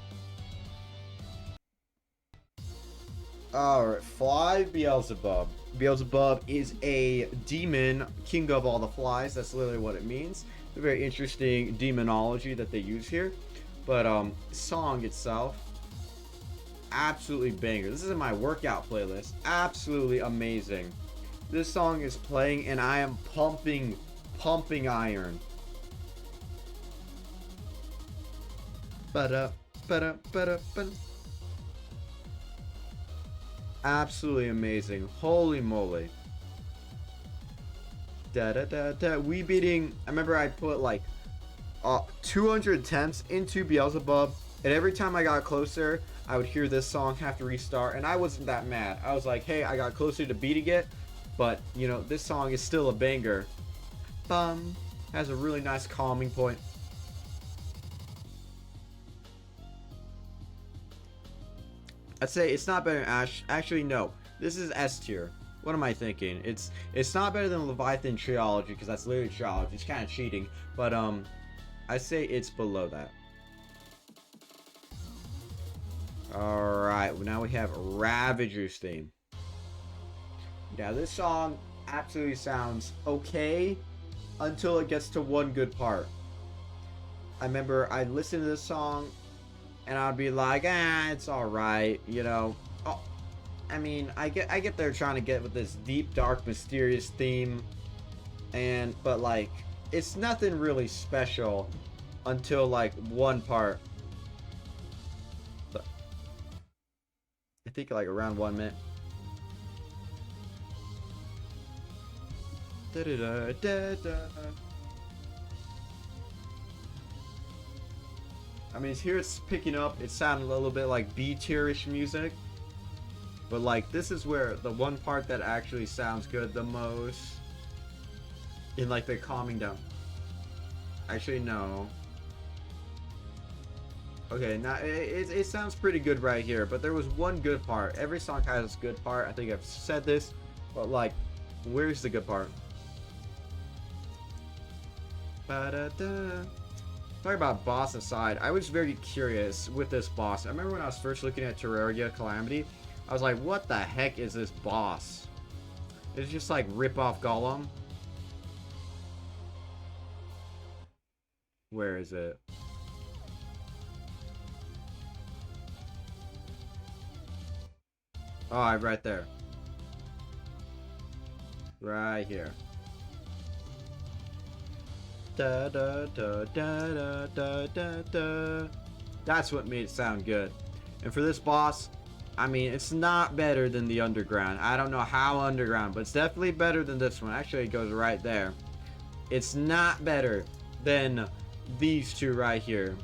Alright, Fly Beelzebub. Beelzebub is a demon, king of all the flies. That's literally what it means. It's a very interesting demonology that they use here. But song itself, absolutely banger. This is in my workout playlist. Absolutely amazing. This song is playing and I am pumping iron. Ba-da, ba-da, ba-da, ba-da. Absolutely amazing. Holy moly. Da da da da. We beating. I remember I put like 200 attempts into Beelzebub, and every time I got closer, I would hear this song have to restart, and I wasn't that mad. I was like, hey, I got closer to beating it, but you know, this song is still a banger. Has a really nice calming point. I'd say it's not better than Ash. Actually, no. This is S tier. What am I thinking? It's not better than Leviathan Trilogy because that's literally Trilogy. It's kind of cheating, but I say it's below that. All right, well, now we have Ravager's theme. Now this song absolutely sounds okay until it gets to one good part. I remember I listened to this song and I'd be like, it's alright, you know. Oh, I mean, I get they're trying to get with this deep, dark, mysterious theme, but like, it's nothing really special until like one part. But I think like around 1 minute. Da da da da da. I mean, here it's picking up. It sounded a little bit like B-tierish music. But, like, this is where the one part that actually sounds good the most. In, like, the calming down. Actually, no. Okay, now, it sounds pretty good right here. But there was one good part. Every song has a good part. I think I've said this. But, like, where's the good part? Ba-da-da. Talking about boss aside, I was very curious with this boss. I remember when I was first looking at Terraria Calamity, I was like, what the heck is this boss? It's just like rip-off Golem. Where is it? Oh, right there. Right here. Da da da da da da da. That's what made it sound good. And for this boss, I mean, it's not better than the underground. I don't know how underground, but it's definitely better than this one. Actually, it goes right there. It's not better than these two right here.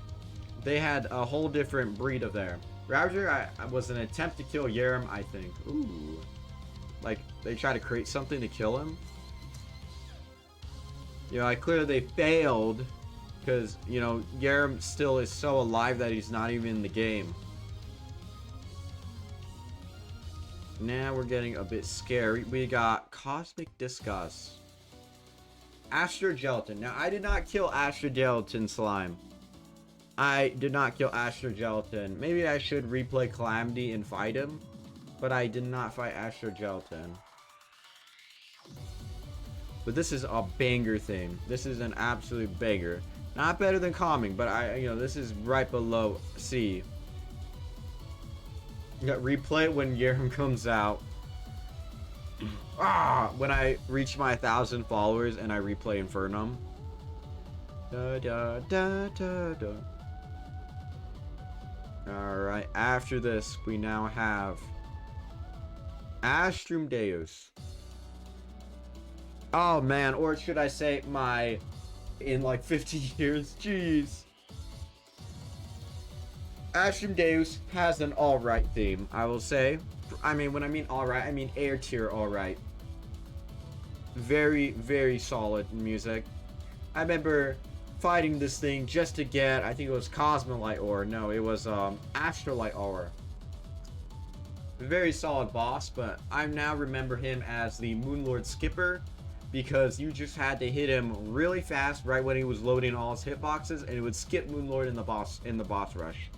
They had a whole different breed of there. Ravager was an attempt to kill Yerem, I think. Ooh. Like, they try to create something to kill him. You know, like clearly they failed because, you know, Yerem still is so alive that he's not even in the game. Now we're getting a bit scary. We got Cosmic Disgust. Astro Gelatin. Now, I did not kill Astro Gelatin Slime. I did not kill Astro Gelatin. Maybe I should replay Calamity and fight him. But I did not fight Astro Gelatin. But this is a banger thing. This is an absolute banger. Not better than Calming, but you know, this is right below C. You got replay it when Yerem comes out. When I reach my 1,000 followers and I replay Infernum. Da da da da da. Alright, after this, we now have Astrum Deus. Oh man, or should I say my, in like 50 years, jeez. Astrum Deus has an alright theme, I will say. I mean, when I mean alright, I mean air tier alright. Very, very solid music. I remember fighting this thing just to get, I think it was Cosmolite Ore. No, it was Astrolite Ore. Very solid boss, but I now remember him as the Moonlord Skipper, because you just had to hit him really fast right when he was loading all his hitboxes, and it would skip Moonlord in the boss rush.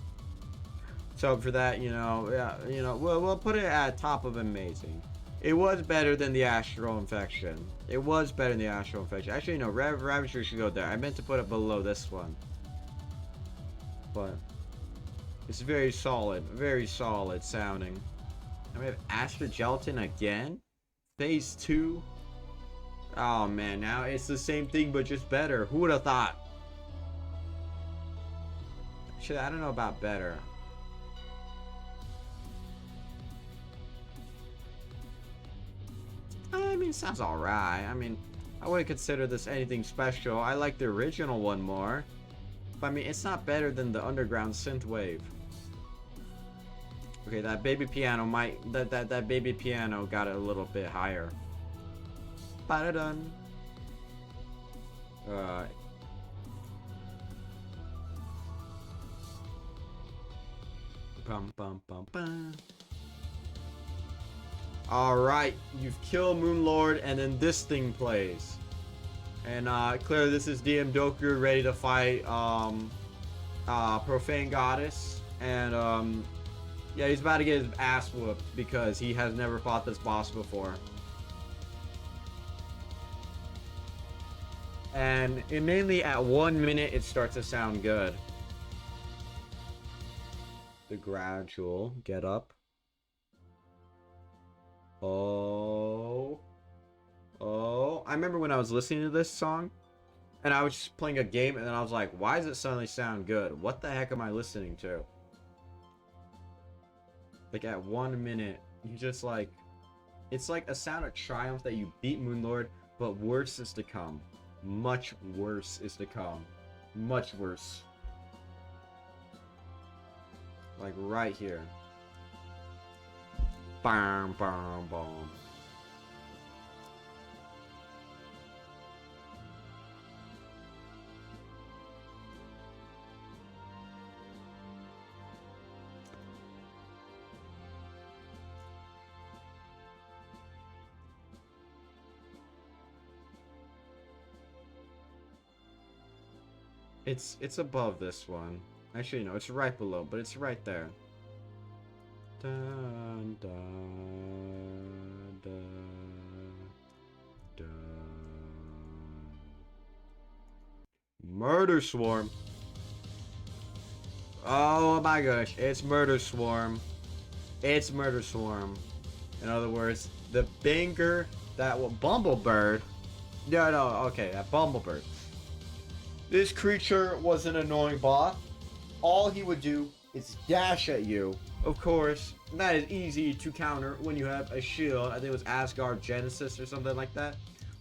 So for that, yeah, we'll put it at top of amazing. It was better than the Astral Infection. It was better than the Astral Infection. Actually, no, Ravager should go there. I meant to put it below this one. But it's very solid sounding. And we have Astral Gelatin again? Phase 2? Oh man, now it's the same thing but just better. Who would have thought? Actually, I don't know about better. I mean, it sounds alright. I mean, I wouldn't consider this anything special. I like the original one more. But I mean, it's not better than the underground synthwave. Okay, that baby piano might... That baby piano got it a little bit higher. Ba-da-dun. Alright. Bum bum bum bum. Alright, you've killed Moonlord, and then this thing plays. And clearly this is DM Doku ready to fight Profane Goddess. And yeah, he's about to get his ass whooped because he has never fought this boss before. And mainly at 1 minute it starts to sound good. The gradual get up. Oh, I remember when I was listening to this song and I was just playing a game, and then I was like, why does it suddenly sound good? What the heck am I listening to? Like at 1 minute, you just like, it's like a sound of triumph that you beat Moonlord, but worse is to come. Much worse is to come. Much worse. Like right here. Bam, bam, bam. It's above this one. Actually, no, it's right below, but it's right there. Dun, dun, dun, dun. Murder Swarm. Oh my gosh, it's Murder Swarm. It's Murder Swarm. In other words, the banger that will Bumblebird. No, okay, that Bumblebird. This creature was an annoying boss. All he would do is dash at you. Of course, that is easy to counter when you have a shield. I think it was Asgard Genesis or something like that.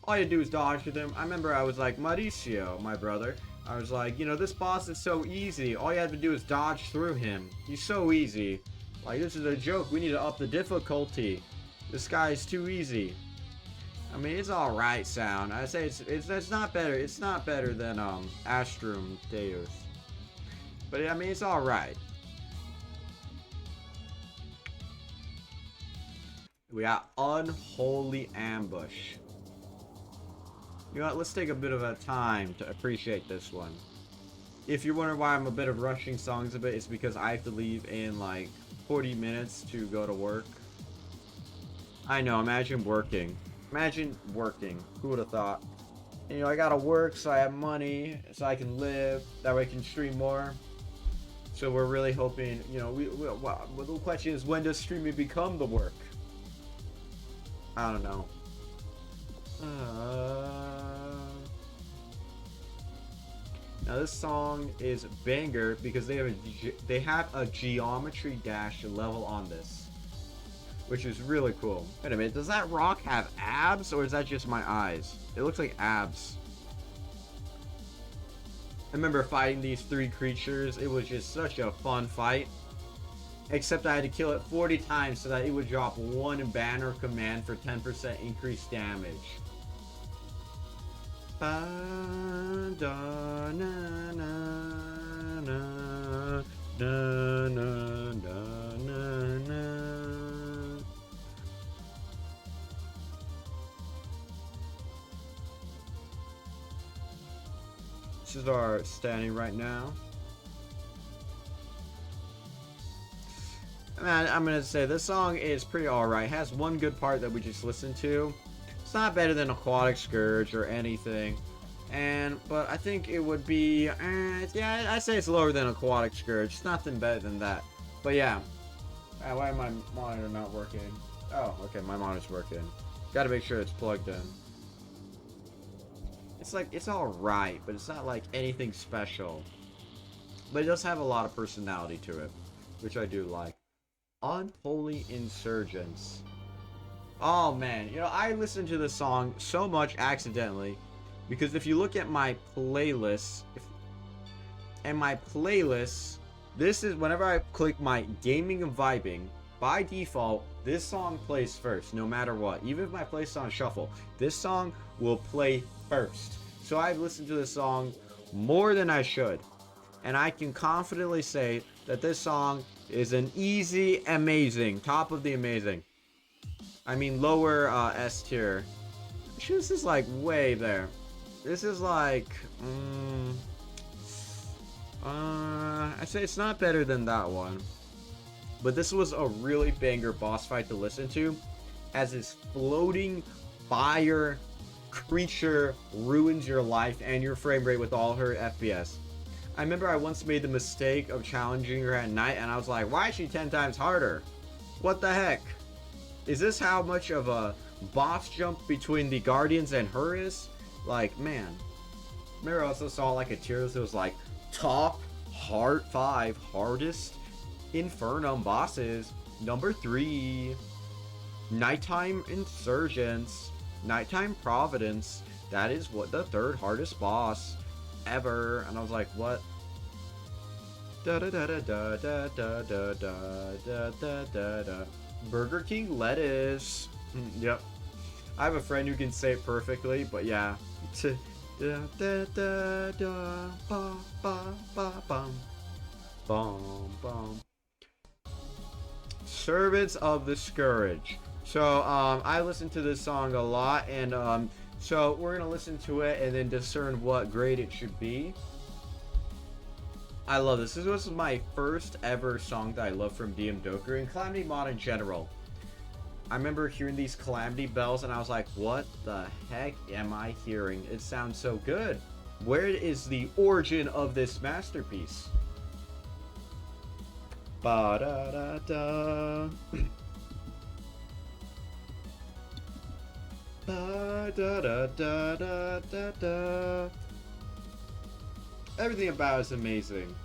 All you do is dodge with him. I remember I was like, Mauricio, my brother. I was like, this boss is so easy. All you have to do is dodge through him. He's so easy. Like, this is a joke. We need to up the difficulty. This guy is too easy. I mean, it's alright sound. I say it's not better. It's not better than Astrum Deus. But I mean, it's alright. We got Unholy Ambush. You know what? Let's take a bit of a time to appreciate this one. If you're wondering why I'm a bit of rushing songs a bit, it's because I have to leave in like 40 minutes to go to work. I know, imagine working. Imagine working. Who would have thought? And, I gotta work so I have money, so I can live. That way I can stream more. So we're really hoping, well, the question is, when does streaming become the work? I don't know. Now this song is banger because they have a geometry dash level on this, which is really cool. Wait a minute, does that rock have abs or is that just my eyes? It looks like abs. I remember fighting these 3 creatures. It was just such a fun fight. Except I had to kill it 40 times so that it would drop 1 banner command for 10% increased damage. This is our standing right now. Man, I'm gonna say this song is pretty alright. It has one good part that we just listened to. It's not better than Aquatic Scourge or anything. But I think it would be, yeah, I say it's lower than Aquatic Scourge. It's nothing better than that. But yeah. Why is my monitor not working? Oh, okay, my monitor's working. Gotta make sure it's plugged in. It's like, it's alright, but it's not like anything special. But it does have a lot of personality to it, which I do like. Unholy Insurgents. Oh man, you know, I listened to this song so much accidentally because if you look at my playlist, this is whenever I click my gaming and vibing, by default, this song plays first, no matter what. Even if my playlist on shuffle, this song will play first. So I've listened to this song more than I should, and I can confidently say that this song is an easy amazing, top of the amazing. I mean lower S tier. This is like way there. This is like I say it's not better than that one, but this was a really banger boss fight to listen to, as this floating fire creature ruins your life and your frame rate with all her FPS. I remember I once made the mistake of challenging her at night, and I was like, why is she 10 times harder? What the heck? Is this how much of a boss jump between the Guardians and her is? Like, man. I remember I also saw like a tier list that was like, top 5 hardest Infernum bosses. Number 3, Nighttime Insurgents. Nighttime Providence. That is what the 3rd hardest boss ever. And I was like, what? Burger King lettuce. Yep. I have a friend who can say it perfectly, but yeah. Servants of the Scourge. So I listened to this song a lot, and so we're gonna listen to it and then discern what grade it should be. I love this. This was my first ever song that I love from DM Doku and Calamity Mod in general. I remember hearing these Calamity bells and I was like, what the heck am I hearing? It sounds so good. Where is the origin of this masterpiece? Ba-da-da-da. Ba-da-da-da-da-da. Everything about it is amazing.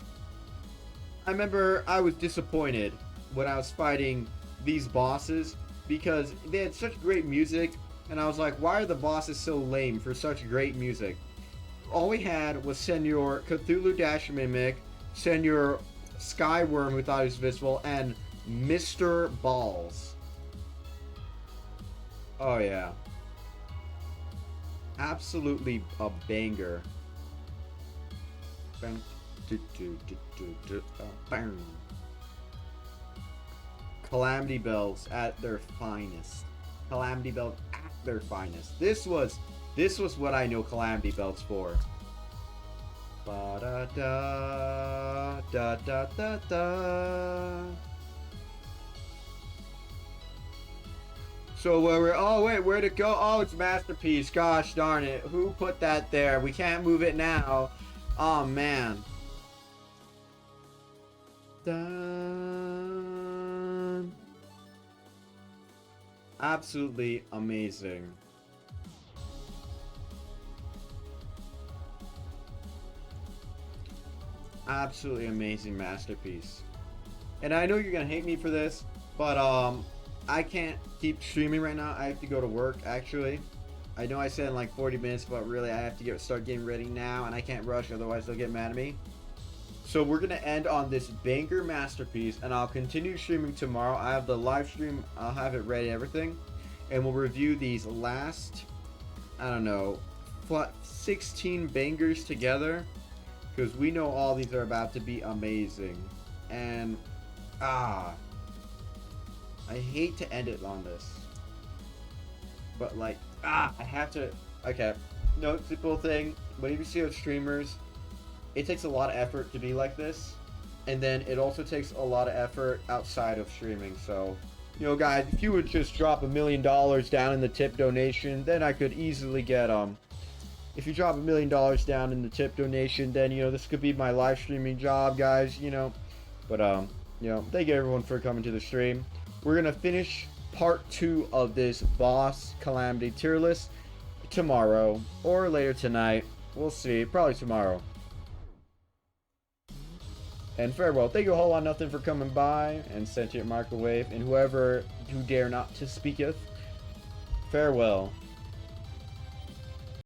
I remember I was disappointed when I was fighting these bosses because they had such great music, and I was like, why are the bosses so lame for such great music? All we had was Senor Cthulhu Dash Mimic, Senor Skyworm who thought he was visible, and Mr. Balls. Oh yeah. Absolutely a banger. Bang. Bang. Calamity bells at their finest. Calamity bells at their finest. This was what I know Calamity bells for. Ba da da da da da da. So where'd it go? Oh, it's Masterpiece. Gosh darn it. Who put that there? We can't move it now. Oh man. Dun. Absolutely amazing. absolutely amazing masterpiece. And I know you're gonna hate me for this, but I can't keep streaming right now. I have to go to work actually. I know I said in like 40 minutes, but really I have to start getting ready now, and I can't rush, otherwise they'll get mad at me. So we're gonna end on this banger masterpiece, and I'll continue streaming tomorrow. I have the live stream, I'll have it ready and everything, and we'll review these last, I don't know, 16 bangers together, because we know all these are about to be amazing. And I hate to end it on this, but like I have to. Okay, no, simple thing. Whenever you see those streamers, it takes a lot of effort to be like this, and then it also takes a lot of effort outside of streaming. So, you know, guys, if you would just drop $1 million down in the tip donation, then I could easily get If you drop $1 million down in the tip donation, then you know this could be my live streaming job, guys. You know, but you know, thank you everyone for coming to the stream. We're gonna finish part 2 of this boss Calamity tier list tomorrow or later tonight. We'll see. Probably tomorrow. And farewell. Thank you a whole lot nothing for coming by, and Sentient Microwave, and whoever who dare not to speaketh. Farewell.